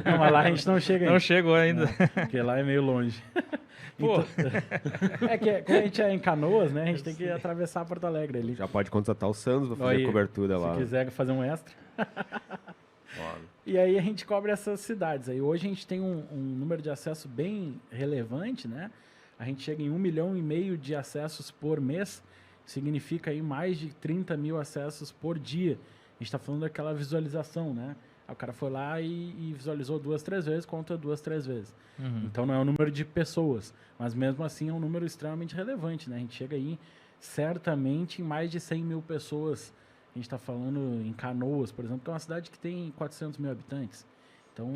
Não, mas lá a gente não chega ainda. Não chegou ainda. Não, porque lá é meio longe. Pô. Então, é que quando a gente é em Canoas, né? A gente tem que atravessar Porto Alegre ali. Já pode contratar o Santos para fazer Aí, a cobertura lá. Se quiser fazer um extra. E aí a gente cobre essas cidades. Aí hoje a gente tem um número de acesso bem relevante, né? A gente chega em 1,5 milhão de acessos por mês. Significa aí mais de 30 mil acessos por dia. A gente está falando daquela visualização, né? Aí o cara foi lá e visualizou 2, 3 vezes, conta 2, 3 vezes. Então não é o número de pessoas, mas mesmo assim é um número extremamente relevante, né? A gente chega aí certamente em mais de 100 mil pessoas. A gente está falando em Canoas, por exemplo, que é uma cidade que tem 400 mil habitantes. Então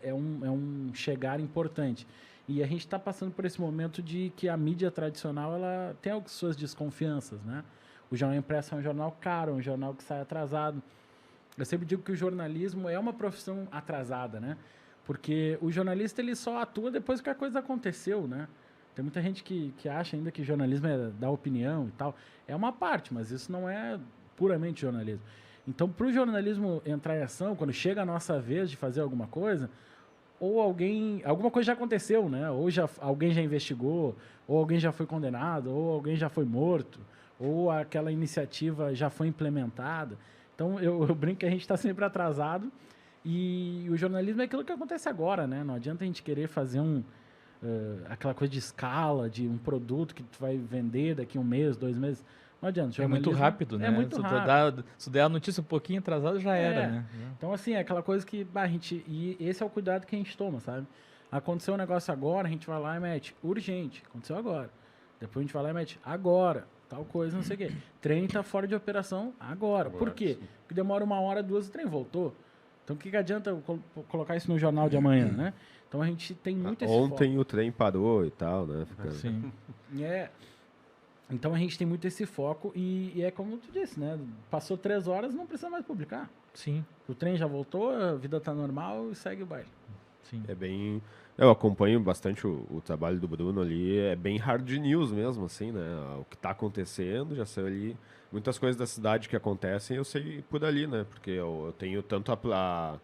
é um chegar importante. E a gente está passando por esse momento de que a mídia tradicional ela tem algumas suas desconfianças, né? O jornal impresso é um jornal caro, é um jornal que sai atrasado. Eu sempre digo que o jornalismo é uma profissão atrasada, né? Porque o jornalista ele só atua depois que a coisa aconteceu, né? Tem muita gente que acha ainda que jornalismo é dar opinião e tal. É uma parte, mas isso não é puramente jornalismo. Então, para o jornalismo entrar em ação, quando chega a nossa vez de fazer alguma coisa, ou alguma coisa já aconteceu, né? Ou alguém já investigou, ou alguém já foi condenado, ou alguém já foi morto, ou aquela iniciativa já foi implementada. Então, eu brinco que a gente está sempre atrasado e o jornalismo é aquilo que acontece agora, né? Não adianta a gente querer fazer aquela coisa de escala, de um produto que tu vai vender daqui 1 mês, 2 meses. Não adianta. É muito rápido, né? É muito rápido. Se der a notícia um pouquinho atrasada, já era, né? Então, assim, é aquela coisa que e esse é o cuidado que a gente toma, sabe? Aconteceu um negócio agora, a gente vai lá e mete urgente. Aconteceu agora. Depois a gente vai lá e mete agora. Tal coisa, não sei o quê. Trem tá fora de operação agora. Por quê? Porque demora 1 hora, 2, o trem voltou. Então o que adianta eu colocar isso no jornal de amanhã, né? Então a gente tem muito esse Ontem foco. o trem parou e tal, né? Sim. Então a gente tem muito esse foco e é como tu disse, né? Passou 3 horas, não precisa mais publicar. Sim. O trem já voltou, a vida tá normal e segue o baile. Sim. É bem... Eu acompanho bastante o trabalho do Bruno ali, é bem hard news mesmo, assim, né? O que tá acontecendo, já sei ali. Muitas coisas da cidade que acontecem, eu sei por ali, né? Porque eu tenho tanto a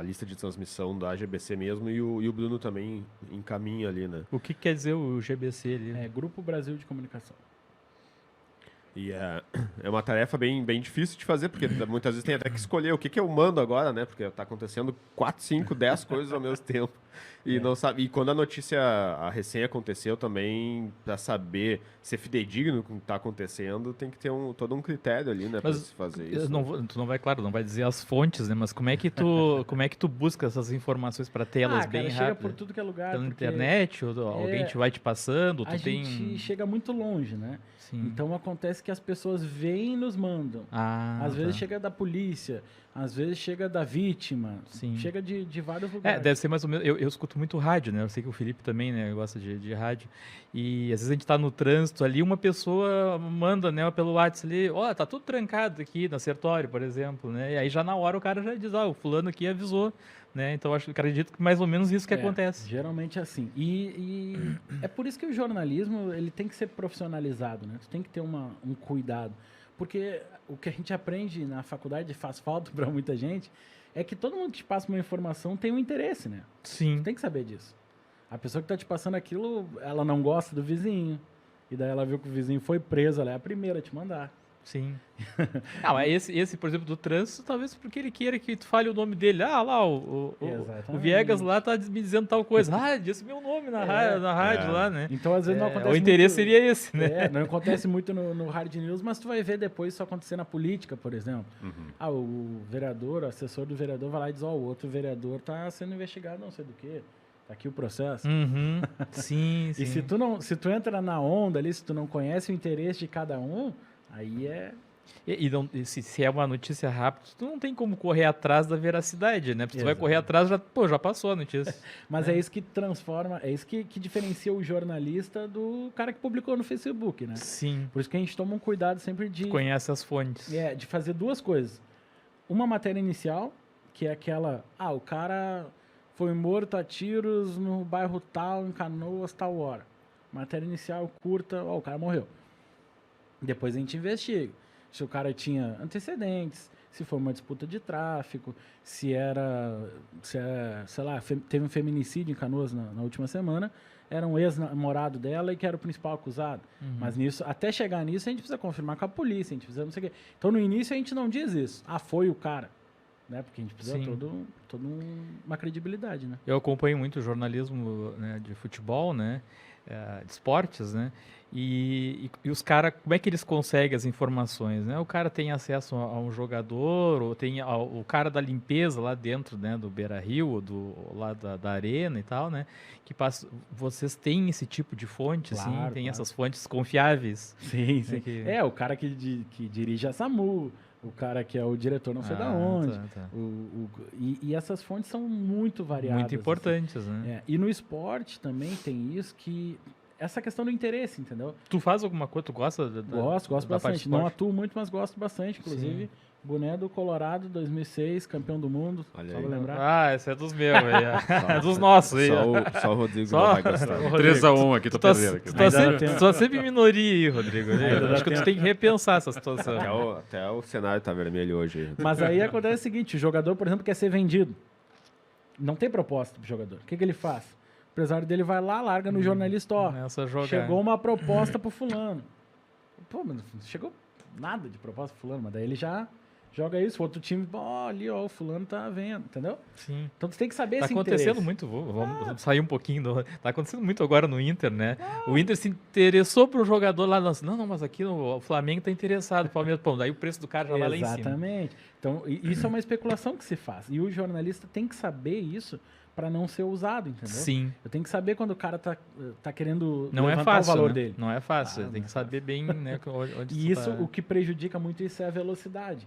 lista de transmissão da GBC mesmo e o Bruno também encaminha ali, né? O que quer dizer o GBC ali? É Grupo Brasil de Comunicação. E é uma tarefa bem difícil de fazer, porque muitas vezes tem até que escolher o que eu mando agora, né? Porque tá acontecendo 4, 5, 10 coisas ao mesmo tempo. E não sabe. E quando a notícia recém aconteceu também, para saber ser fidedigno com o que tá acontecendo, tem que ter todo um critério ali, né? Pra se fazer isso. Tu não vai, claro, não vai dizer as fontes, né? Mas como é que tu busca essas informações para tê-las bem chega rápido? por tudo que é lugar. Pela porque internet? Ou alguém te vai te passando? a gente chega muito longe, né? Sim. Então acontece que as pessoas veem e nos mandam. Às vezes chega da polícia, às vezes chega da vítima, Sim. chega de vários lugares. Deve ser mais ou menos. Eu escuto muito rádio, né? Eu sei que o Felipe também, né, gosta de rádio. E às vezes a gente tá no trânsito ali, uma pessoa manda, né, pelo WhatsApp ali, tá tudo trancado aqui na Sertório, por exemplo, né? E aí já na hora o cara já diz, o fulano aqui avisou, né? Então acredito que mais ou menos isso que acontece. Geralmente é assim. E é por isso que o jornalismo ele tem que ser profissionalizado, né? Tu tem que ter um cuidado. Porque o que a gente aprende na faculdade faz falta para muita gente é que todo mundo que te passa uma informação tem um interesse, né? Sim. Tu tem que saber disso. A pessoa que tá te passando aquilo, ela não gosta do vizinho. E daí ela viu que o vizinho foi preso, ela é a primeira a te mandar. Sim. Mas esse, por exemplo, do trânsito, talvez porque ele queira que tu fale o nome dele. Lá, o Viegas lá tá me dizendo tal coisa. Disse meu nome na rádio lá, né? Então, às vezes não acontece o interesse muito, seria esse, né? Não acontece muito no hard news, mas tu vai ver depois isso acontecer na política, por exemplo. O vereador, o assessor do vereador vai lá e diz, o outro vereador tá sendo investigado não sei do quê. Tá aqui o processo. Sim, sim. E se tu entra na onda ali, se tu não conhece o interesse de cada um, aí é... Se é uma notícia rápida, tu não tem como correr atrás da veracidade, né? Porque tu vai correr atrás, já passou a notícia. Mas é isso que transforma, é isso que diferencia o jornalista do cara que publicou no Facebook, né? Sim. Por isso que a gente toma um cuidado sempre de... Tu conhece as fontes. De fazer 2 coisas. Uma matéria inicial, que é aquela... o cara foi morto a tiros no bairro tal, em Canoas, tal hora. Matéria inicial curta, o cara morreu. Depois a gente investiga. Se o cara tinha antecedentes, se foi uma disputa de tráfico, se sei lá, teve um feminicídio em Canoas na última semana, era um ex-namorado dela e que era o principal acusado. Mas até chegar nisso, a gente precisa confirmar com a polícia, a gente precisa não sei o quê. Então, no início, a gente não diz isso. Foi o cara. Né? Porque a gente precisa toda uma credibilidade, né? Eu acompanho muito jornalismo, né, de futebol, né? De esportes, né? E os caras, como é que eles conseguem as informações, né? O cara tem acesso a um jogador, ou tem o cara da limpeza lá dentro, né, do Beira-Rio, lá da arena e tal, né? Que passa, vocês têm esse tipo de fonte, claro, tem essas fontes confiáveis? Sim. O cara que dirige a SAMU, o cara que é o diretor não sei da onde. Tá. E essas fontes são muito variadas. Muito importantes, assim. né? E no esporte também tem isso que... Essa questão do interesse, entendeu? Tu faz alguma coisa? Tu gosta Gosto bastante. Não atuo muito, mas gosto bastante. Inclusive, boné do Colorado 2006, campeão do mundo. Olha só aí. pra lembrar. Esse é dos meus aí. É dos nossos aí. Só o Rodrigo não vai gostar. 3-1 aqui, tô perdendo aqui. Tu tá sempre em minoria aí, Rodrigo. Acho que tu tem que repensar essa situação. Até o cenário tá vermelho hoje. Mas aí acontece o seguinte, o jogador, por exemplo, quer ser vendido. Não tem proposta pro jogador. O que ele faz? O empresário dele vai lá, larga no jornalista, chegou uma proposta pro fulano. Mas não chegou nada de proposta pro fulano, mas daí ele já joga isso, o outro time, ali, ó, o fulano tá vendo, entendeu? Sim. Então tu tem que saber Tá esse acontecendo interesse. muito, vamos sair um pouquinho. Tá acontecendo muito agora no Inter, né? O Inter se interessou pro jogador lá. Não, mas aqui o Flamengo tá interessado. O Palmeiras, pô, daí o preço do cara já vai lá em cima. Exatamente. Então, isso é uma especulação que se faz. E o jornalista tem que saber isso para não ser usado, entendeu? Sim. Eu tenho que saber quando o cara tá querendo Não é levantar fácil, o valor né? dele. Não é fácil. Não Tem é que saber bem, né, onde E tu isso, tá. o que prejudica muito isso é a velocidade.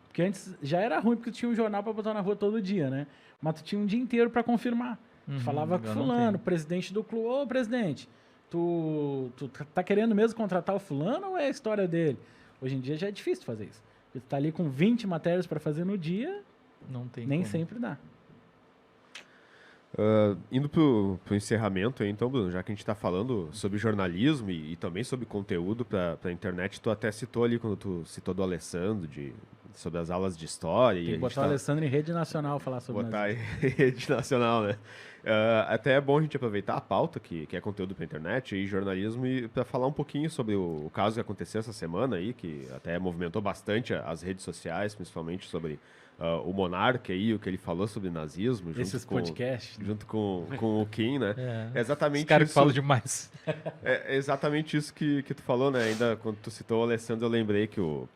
Porque antes já era ruim porque tu tinha um jornal para botar na rua todo dia, né? Mas tu tinha um dia inteiro para confirmar. Tu falava com agora não fulano, tem. presidente do clube, ô presidente, tu tá querendo mesmo contratar o fulano ou é a história dele? Hoje em dia já é difícil fazer isso. Porque tu tá ali com 20 matérias para fazer no dia, Não tem nem como. sempre dá. Indo pro encerramento aí, então, Bruno, já que a gente está falando sobre jornalismo e também sobre conteúdo para a internet, tu até citou ali, quando tu citou do Alessandro, sobre as aulas de história. Tem que botar o Alessandro em rede nacional falar sobre botar nazismo. em rede nacional, né? Até é bom a gente aproveitar a pauta, que é conteúdo para internet e jornalismo, e para falar um pouquinho sobre o caso que aconteceu essa semana aí, que até movimentou bastante as redes sociais, principalmente sobre o Monark aí, o que ele falou sobre nazismo, Esses podcasts. junto com o Kim, né? É. Exatamente Os caras que isso. falam demais. É exatamente isso que tu falou, né? Ainda quando tu citou o Alessandro, eu lembrei que o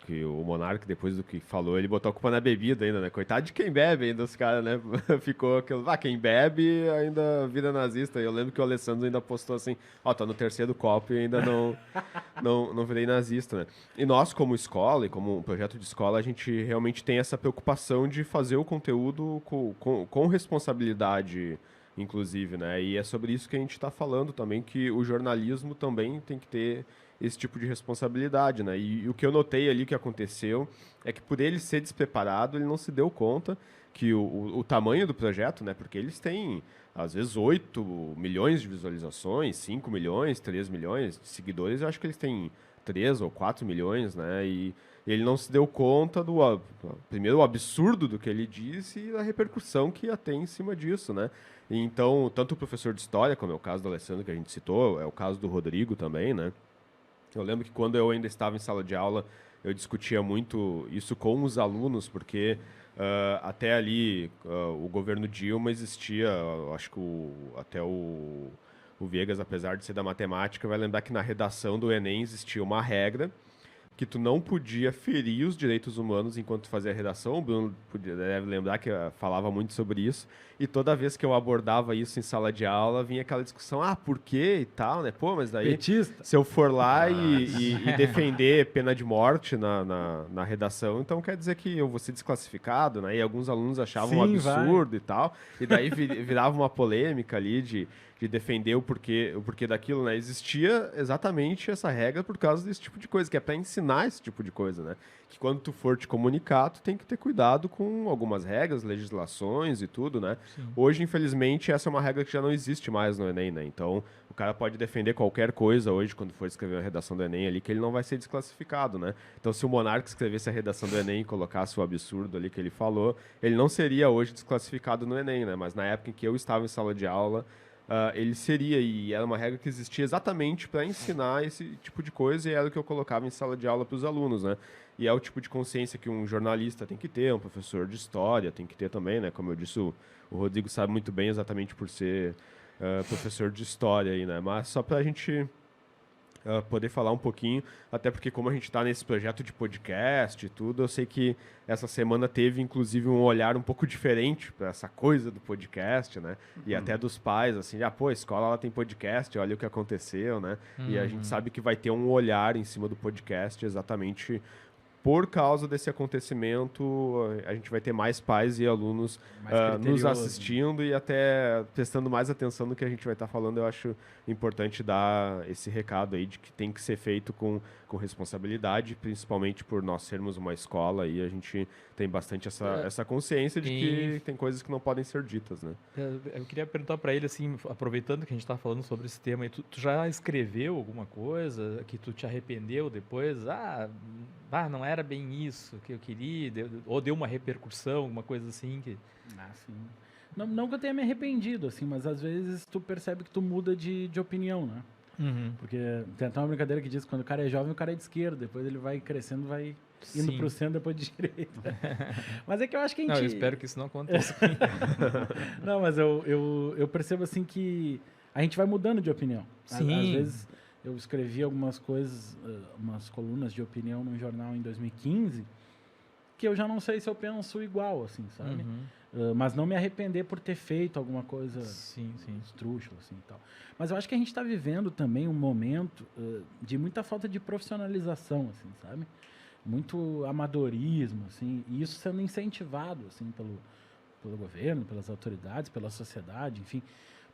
Monark, depois do que falou, ele botou a culpa na bebida ainda, né? Coitado de quem bebe ainda, os caras, né? Ficou aquilo, quem bebe ainda vira nazista. E eu lembro que o Alessandro ainda postou assim, tá no terceiro copo e ainda não virei nazista, né? E nós, como escola e como um projeto de escola, a gente realmente tem essa preocupação de fazer o conteúdo com responsabilidade, inclusive, né? E é sobre isso que a gente está falando também, que o jornalismo também tem que ter esse tipo de responsabilidade, né? E o que eu notei ali que aconteceu é que por ele ser despreparado, ele não se deu conta que o tamanho do projeto, né? Porque eles têm, às vezes, 8 milhões de visualizações, 5 milhões, 3 milhões de seguidores. Eu acho que eles têm 3 ou 4 milhões, né? E ele não se deu conta primeiro, o absurdo do que ele disse e da repercussão que ia ter em cima disso, né? E então, tanto o professor de história, como é o caso do Alessandro que a gente citou, é o caso do Rodrigo também, né? Eu lembro que quando eu ainda estava em sala de aula, eu discutia muito isso com os alunos, porque até ali o governo Dilma existia, acho que até o Viegas, apesar de ser da matemática, vai lembrar que na redação do Enem existia uma regra que tu não podia ferir os direitos humanos enquanto tu fazia a redação. O Bruno deve lembrar que falava muito sobre isso. E toda vez que eu abordava isso em sala de aula, vinha aquela discussão, por quê e tal, né? Pô, mas daí Petista. se eu for lá e defender pena de morte na redação, então quer dizer que eu vou ser desclassificado, né? E alguns alunos achavam um absurdo e tal. E daí virava uma polêmica ali de defender o porquê daquilo, né? Existia exatamente essa regra por causa desse tipo de coisa, que é para ensinar esse tipo de coisa, né? Que quando tu for te comunicar, tu tem que ter cuidado com algumas regras, legislações e tudo, né? Sim. Hoje, infelizmente, essa é uma regra que já não existe mais no Enem, né? Então, o cara pode defender qualquer coisa hoje, quando for escrever a redação do Enem ali, que ele não vai ser desclassificado, né? Então, se o Monarca escrevesse a redação do Enem e colocasse o absurdo ali que ele falou, ele não seria hoje desclassificado no Enem, né? Mas na época em que eu estava em sala de aula, ele seria, e era uma regra que existia exatamente para ensinar esse tipo de coisa, e era o que eu colocava em sala de aula para os alunos, né? E é o tipo de consciência que um jornalista tem que ter, um professor de história tem que ter também, né? Como eu disse, o Rodrigo sabe muito bem exatamente por ser professor de história aí, né? Mas só para a gente poder falar um pouquinho, até porque como a gente está nesse projeto de podcast e tudo, eu sei que essa semana teve inclusive um olhar um pouco diferente para essa coisa do podcast, né? E até dos pais, assim, pô, a escola ela tem podcast, olha o que aconteceu, né? E a gente sabe que vai ter um olhar em cima do podcast exatamente por causa desse acontecimento. A gente vai ter mais pais e alunos nos assistindo e até prestando mais atenção no que a gente vai estar falando. Eu acho importante dar esse recado aí de que tem que ser feito com responsabilidade, principalmente por nós sermos uma escola, e a gente tem bastante essa consciência de que tem coisas que não podem ser ditas, né? Eu queria perguntar para ele, assim, aproveitando que a gente está falando sobre esse tema, tu já escreveu alguma coisa que tu te arrependeu depois? Não era bem isso que eu queria, ou deu uma repercussão, alguma coisa assim que... Sim. Não que eu tenha me arrependido, assim, mas às vezes tu percebe que tu muda de opinião, né? Uhum. Porque tem até uma brincadeira que diz que quando o cara é jovem, o cara é de esquerda. Depois ele vai crescendo, vai indo Sim. pro centro, depois de direita. Mas é que eu acho que a gente... Não, eu espero que isso não aconteça. Não, mas eu percebo assim que a gente vai mudando de opinião. Às Sim. vezes eu escrevi algumas coisas, umas colunas de opinião num jornal em 2015, que eu já não sei se eu penso igual, assim, sabe? Uhum. Mas não me arrepender por ter feito alguma coisa Sim, sim. esdrúxula, assim, e tal. Mas eu acho que a gente está vivendo também um momento de muita falta de profissionalização, assim, sabe? Muito amadorismo, assim, e isso sendo incentivado, assim, pelo governo, pelas autoridades, pela sociedade, enfim,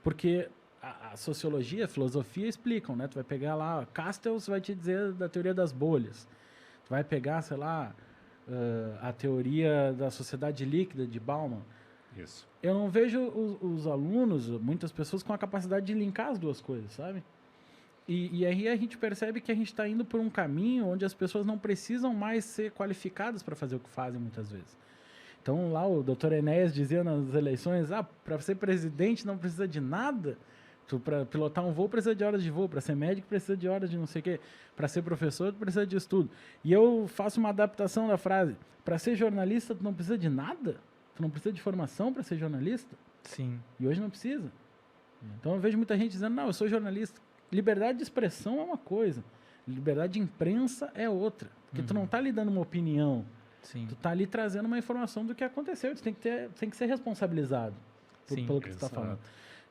porque a sociologia, a filosofia explicam, né? Tu vai pegar lá, Castells vai te dizer da teoria das bolhas, tu vai pegar, sei lá, a teoria da sociedade líquida de Bauman. Isso. Eu não vejo os alunos, muitas pessoas, com a capacidade de linkar as duas coisas, sabe? E aí a gente percebe que a gente está indo por um caminho onde as pessoas não precisam mais ser qualificadas para fazer o que fazem muitas vezes. Então lá o Dr. Enéas dizia nas eleições, para ser presidente não precisa de nada, para pilotar um voo precisa de horas de voo, para ser médico precisa de horas de não sei o quê, para ser professor tu precisa de estudo. E eu faço uma adaptação da frase, para ser jornalista tu não precisa de nada? Tu não precisa de formação para ser jornalista? Sim. E hoje não precisa. Então eu vejo muita gente dizendo, não, eu sou jornalista. Liberdade de expressão é uma coisa, liberdade de imprensa é outra. Porque tu não está ali dando uma opinião, Sim. tu está ali trazendo uma informação do que aconteceu. Tu tem que ser responsabilizado pelo que tu está falando.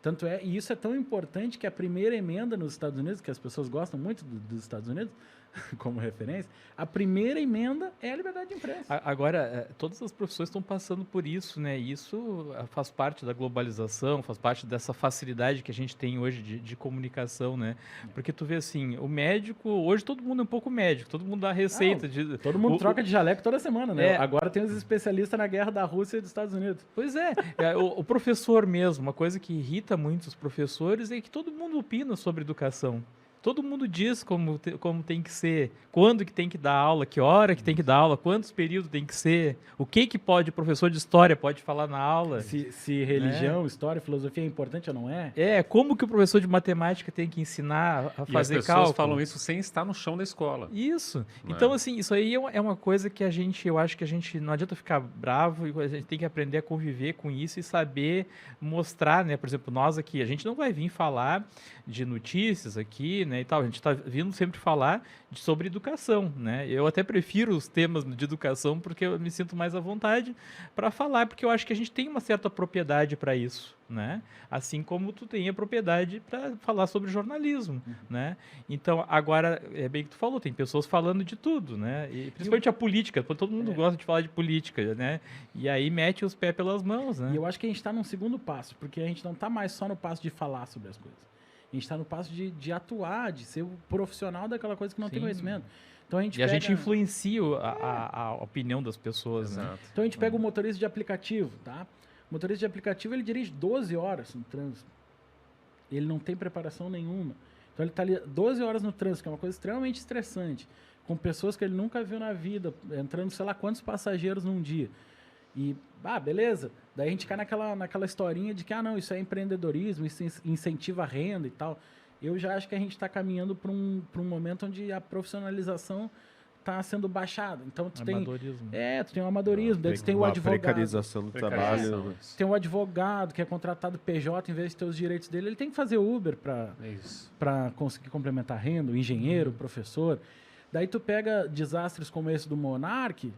Tanto é, e isso é tão importante que a primeira emenda nos Estados Unidos, que as pessoas gostam muito dos Estados Unidos, como referência, a primeira emenda é a liberdade de imprensa. Agora, todas as profissões estão passando por isso, né? E isso faz parte da globalização, faz parte dessa facilidade que a gente tem hoje de comunicação, né? Porque tu vê assim, o médico, hoje todo mundo é um pouco médico, todo mundo dá receita. Todo mundo troca de jaleco toda semana, né? É. Agora tem os especialistas na guerra da Rússia e dos Estados Unidos. Pois é, o professor mesmo, uma coisa que irrita muito os professores é que todo mundo opina sobre educação. Todo mundo diz como tem que ser, quando que tem que dar aula, que hora que tem que dar aula, quantos períodos tem que ser, o que pode, o professor de história pode falar na aula. Se religião, história, filosofia é importante ou não é? Como que o professor de matemática tem que ensinar a fazer cálculo. E as pessoas falam isso sem estar no chão da escola. Isso. Então, assim, isso aí é uma coisa que eu acho que a gente, não adianta ficar bravo, a gente tem que aprender a conviver com isso e saber mostrar, né? Por exemplo, nós aqui, a gente não vai vir falar de notícias aqui, né, e tal, a gente está vindo sempre falar sobre educação, né? Eu até prefiro os temas de educação porque eu me sinto mais à vontade para falar, porque eu acho que a gente tem uma certa propriedade para isso, né? Assim como tu tem a propriedade para falar sobre jornalismo, né? Então, agora, é bem que tu falou, tem pessoas falando de tudo, né? E principalmente a política, todo mundo gosta de falar de política, né? E aí mete os pés pelas mãos, né? E eu acho que a gente está num segundo passo, porque a gente não está mais só no passo de falar sobre as coisas. A gente está no passo de atuar, de ser o profissional daquela coisa que não tem conhecimento. Então a gente influencia a opinião das pessoas, né? Então a gente pega o motorista de aplicativo, tá? O motorista de aplicativo, ele dirige 12 horas no trânsito. Ele não tem preparação nenhuma. Então ele está ali 12 horas no trânsito, que é uma coisa extremamente estressante, com pessoas que ele nunca viu na vida, entrando sei lá quantos passageiros num dia. E, beleza. Daí a gente cai naquela historinha de que, não, isso é empreendedorismo, isso incentiva a renda e tal. Eu já acho que a gente está caminhando para um momento onde a profissionalização está sendo baixada. Então, tu tem um amadorismo. Daí tu tem o advogado. Precarização do trabalho. Tem o advogado que é contratado PJ, em vez de ter os direitos dele, ele tem que fazer Uber para conseguir complementar a renda, o engenheiro, o professor. Daí tu pega desastres como esse do Monark,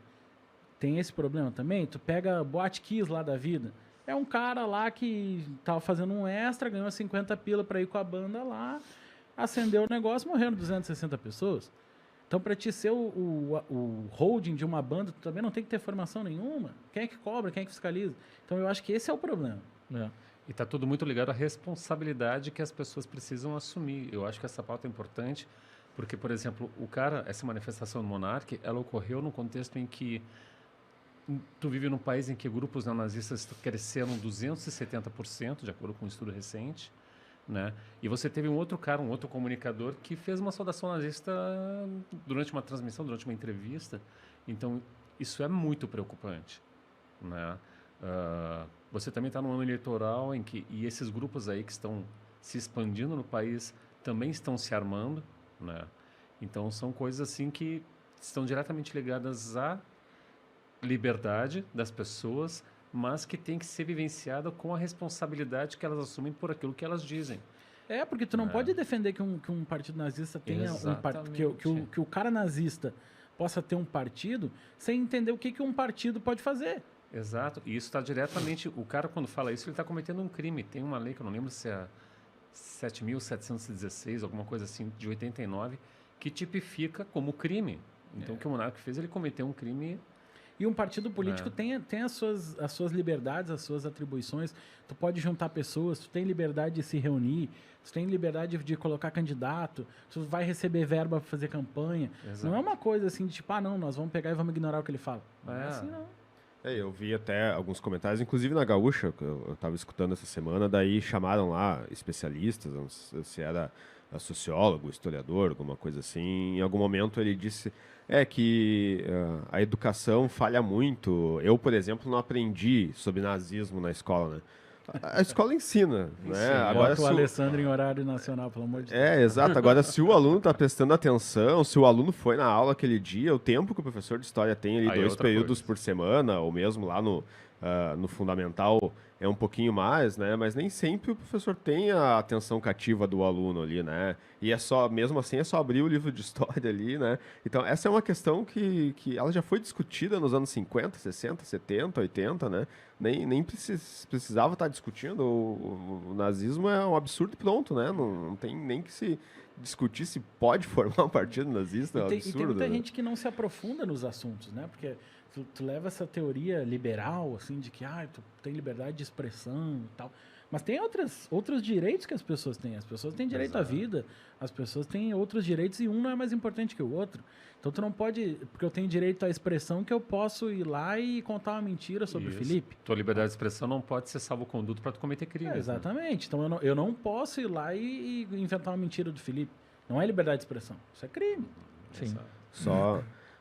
tem esse problema também. Tu pega Boate Kiss lá da vida. É um cara lá que tava fazendo um extra, ganhou 50 pila para ir com a banda lá, acendeu o negócio, morreram 260 pessoas. Então, para ti ser o holding de uma banda, tu também não tem que ter formação nenhuma. Quem é que cobra? Quem é que fiscaliza? Então, eu acho que esse é o problema. E está tudo muito ligado à responsabilidade que as pessoas precisam assumir. Eu acho que essa pauta é importante, porque, por exemplo, essa manifestação do Monark, ela ocorreu num contexto em que tu vive num país em que grupos neonazistas cresceram 270%, de acordo com um estudo recente, né? E você teve um outro comunicador, que fez uma saudação nazista durante uma transmissão, durante uma entrevista. Então, isso é muito preocupante, né? Você também está num ano eleitoral e esses grupos aí que estão se expandindo no país também estão se armando, né? Então, são coisas assim que estão diretamente ligadas à liberdade das pessoas, mas que tem que ser vivenciada com a responsabilidade que elas assumem por aquilo que elas dizem. Porque tu não pode defender que um partido nazista tenha que o cara nazista possa ter um partido sem entender o que um partido pode fazer. Exato. E isso está diretamente... O cara, quando fala isso, ele está cometendo um crime. Tem uma lei que eu não lembro se é 7.716, alguma coisa assim, de 89, que tipifica como crime. Então, o que o monarca fez, ele cometeu um crime... E um partido político tem as suas liberdades, as suas atribuições. Tu pode juntar pessoas, tu tem liberdade de se reunir, tu tem liberdade de colocar candidato, tu vai receber verba para fazer campanha. Exato. Não é uma coisa assim de tipo, não, nós vamos pegar e vamos ignorar o que ele fala. Não é assim, não. Eu vi até alguns comentários, inclusive na Gaúcha, que eu estava escutando essa semana, daí chamaram lá especialistas, não sei se era sociólogo, historiador, alguma coisa assim. Em algum momento ele disse que a educação falha muito. Eu, por exemplo, não aprendi sobre nazismo na escola, né? A escola ensina, né? Agora o Alessandro em horário nacional, pelo amor de Deus. Exato. Agora, se o aluno está prestando atenção, se o aluno foi na aula aquele dia, o tempo que o professor de história tem ali, 2 períodos por semana, ou mesmo lá no fundamental é um pouquinho mais, né? Mas nem sempre o professor tem a atenção cativa do aluno ali, né? E mesmo assim, é só abrir o livro de história ali, né? Então, essa é uma questão que ela já foi discutida nos anos 50, 60, 70, 80, né? Nem precisava estar discutindo. O nazismo é um absurdo e pronto, né? Não tem nem que se discutir se pode formar um partido nazista, é um absurdo. E tem muita gente que não se aprofunda nos assuntos, né? Porque tu leva essa teoria liberal, assim, de que tu tem liberdade de expressão e tal. Mas tem outros direitos que as pessoas têm. As pessoas têm direito à vida, as pessoas têm outros direitos e um não é mais importante que o outro. Então tu não pode, porque eu tenho direito à expressão, que eu posso ir lá e contar uma mentira sobre o Felipe. Tua liberdade de expressão não pode ser salvo-conduto para tu cometer crimes. Exatamente. Né? Então eu não posso ir lá e inventar uma mentira do Felipe. Não é liberdade de expressão. Isso é crime. Sim.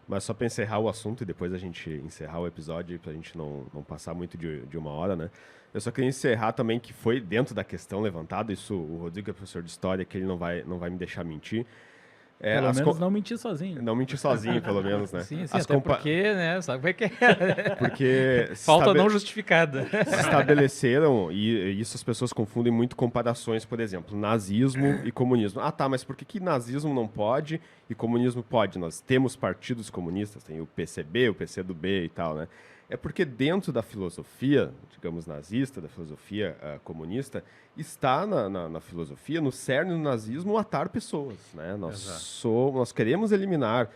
Mas só para encerrar o assunto e depois a gente encerrar o episódio, para a gente não passar muito de 1 hora, né? Eu só queria encerrar também que foi dentro da questão levantada, isso o Rodrigo é professor de história, que ele não vai me deixar mentir. Pelo menos não mentir sozinho. Não mentir sozinho, pelo menos, né? Sim, até porque, né? Sabe como é que é? Porque falta não justificada. Se estabeleceram, e isso as pessoas confundem muito comparações, por exemplo, nazismo e comunismo. Mas por que nazismo não pode e comunismo pode? Nós temos partidos comunistas, tem o PCB, o PCdoB e tal, né? É porque dentro da filosofia, digamos, nazista, da filosofia comunista, está na filosofia, no cerne do nazismo, matar pessoas, né? Nós queremos eliminar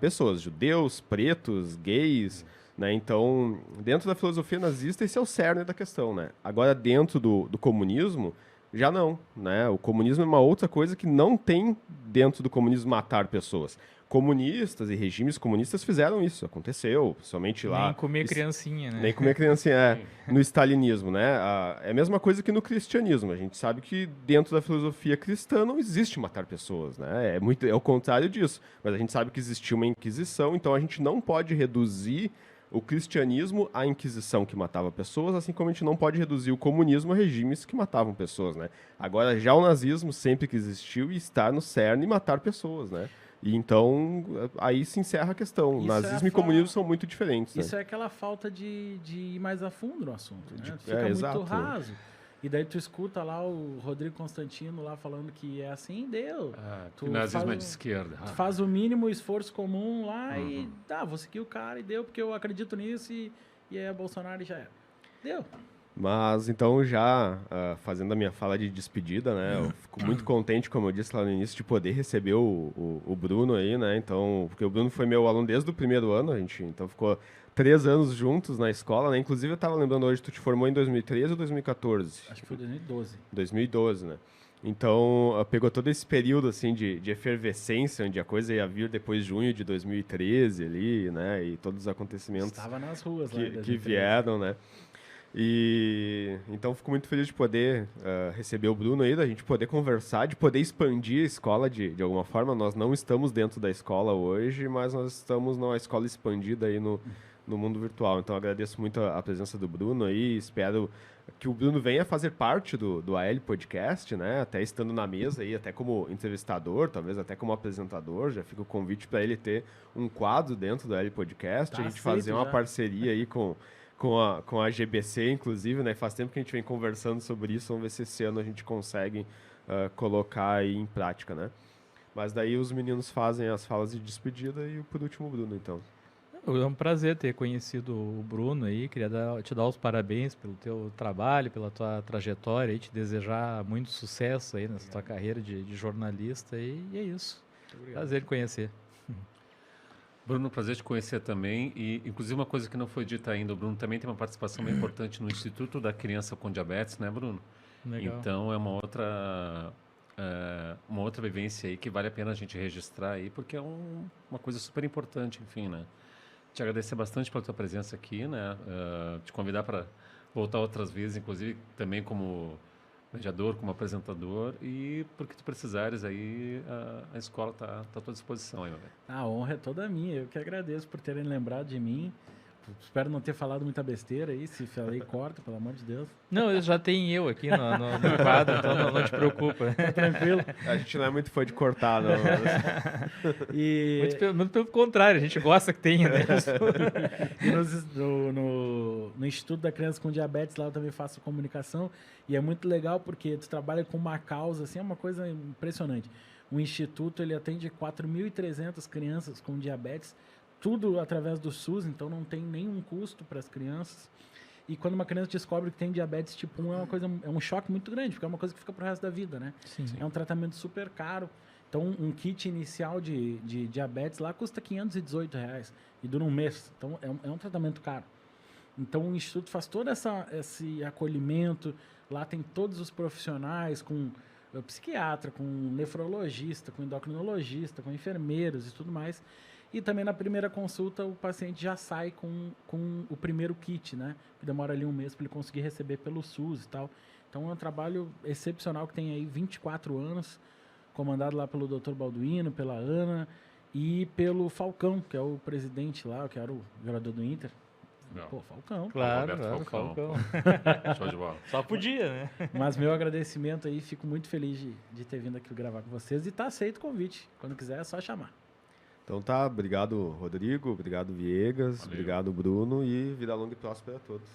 pessoas, judeus, pretos, gays, né? Então, dentro da filosofia nazista, esse é o cerne da questão, né? Agora, dentro do comunismo, já não, né? O comunismo é uma outra coisa que não tem dentro do comunismo matar pessoas. Comunistas e regimes comunistas fizeram isso, aconteceu, principalmente lá... Nem comer criancinha, né? Nem comer criancinha, no stalinismo, né? É a mesma coisa que no cristianismo. A gente sabe que dentro da filosofia cristã não existe matar pessoas, né? É o contrário disso. Mas a gente sabe que existiu uma Inquisição, então a gente não pode reduzir o cristianismo à Inquisição que matava pessoas, assim como a gente não pode reduzir o comunismo a regimes que matavam pessoas, né? Agora, já o nazismo sempre que existiu e está no cerne matar pessoas, né? E então, aí se encerra a questão. Nazismo e comunismo são muito diferentes. Isso né? é aquela falta de ir mais a fundo no assunto. Né? Fica muito exato, raso. E daí tu escuta lá o Rodrigo Constantino lá falando que é assim, deu. O nazismo é de esquerda. Tu faz o mínimo esforço comum lá e vou seguir o cara e deu, porque eu acredito nisso e é Bolsonaro e já era. Deu. Mas, então, já fazendo a minha fala de despedida, né? Eu fico muito contente, como eu disse lá no início, de poder receber o Bruno aí, né? Então, porque o Bruno foi meu aluno desde o primeiro ano, a gente então ficou 3 anos juntos na escola, né? Inclusive, eu estava lembrando hoje, tu te formou em 2013 ou 2014? Acho que foi 2012. 2012, né? Então, pegou todo esse período, assim, de efervescência, onde a coisa ia vir depois de junho de 2013 ali, né? E todos os acontecimentos Estava nas ruas que vieram, né? E então fico muito feliz de poder receber o Bruno aí, da gente poder conversar, de poder expandir a escola de alguma forma. Nós não estamos dentro da escola hoje, mas nós estamos numa escola expandida aí no no mundo virtual. Então, agradeço muito a presença do Bruno aí, espero que o Bruno venha fazer parte do AL Podcast, né? Até estando na mesa aí, até como entrevistador, talvez até como apresentador. Já fica o convite para ele ter um quadro dentro do AL Podcast, Tá a gente aceito fazer uma já. parceria aí com a GBC, inclusive, né? Faz tempo que a gente vem conversando sobre isso, vamos ver se esse ano a gente consegue colocar aí em prática, né? Mas daí os meninos fazem as falas de despedida e por último o Bruno, então. É um prazer ter conhecido o Bruno aí, queria te dar os parabéns pelo teu trabalho, pela tua trajetória e te desejar muito sucesso aí nessa tua carreira de jornalista e é isso. Prazer te conhecer. Bruno, prazer te conhecer também. E, inclusive, uma coisa que não foi dita ainda, o Bruno também tem uma participação bem importante no Instituto da Criança com Diabetes, né, Bruno? Legal. Então, é uma outra vivência aí que vale a pena a gente registrar aí, porque é uma coisa super importante, enfim, né? Te agradecer bastante pela tua presença aqui, né? Te convidar para voltar outras vezes, inclusive também como mediador, como apresentador, e porque tu precisares aí, a escola tá à tua disposição aí, meu velho. A honra é toda minha. Eu que agradeço por terem lembrado de mim. Espero não ter falado muita besteira aí. Se falei, corta, pelo amor de Deus. Não, já tem eu aqui no quadro, então não te preocupa. Tá tranquilo. A gente não é muito fã de cortar, não. E, Muito pelo contrário, a gente gosta que tenha, né? e no Instituto da Criança com Diabetes, lá eu também faço comunicação. E é muito legal porque tu trabalha com uma causa, assim, é uma coisa impressionante. O Instituto, ele atende 4.300 crianças com diabetes, tudo através do SUS, então não tem nenhum custo para as crianças. E quando uma criança descobre que tem diabetes tipo 1, é um choque muito grande, porque é uma coisa que fica pro resto da vida, né? Sim. É um tratamento super caro. Então, um kit inicial de diabetes lá custa R$518 e dura um mês. Então, é um tratamento caro. Então, o Instituto faz todo esse acolhimento. Lá tem todos os profissionais, com psiquiatra, com nefrologista, com endocrinologista, com enfermeiros e tudo mais. E também na primeira consulta o paciente já sai com o primeiro kit, né? Que demora ali um mês para ele conseguir receber pelo SUS e tal. Então é um trabalho excepcional que tem aí 24 anos, comandado lá pelo Dr. Balduino, pela Ana e pelo Falcão, que é o presidente lá, que era o jogador do Inter. Não. Pô, Falcão. Claro, Roberto Falcão. Show de bola. Só podia, né? Mas meu agradecimento aí, fico muito feliz de ter vindo aqui gravar com vocês e tá aceito o convite. Quando quiser é só chamar. Então tá, obrigado Rodrigo, obrigado Viegas, Valeu. obrigado Bruno e vida longa e próspera a todos.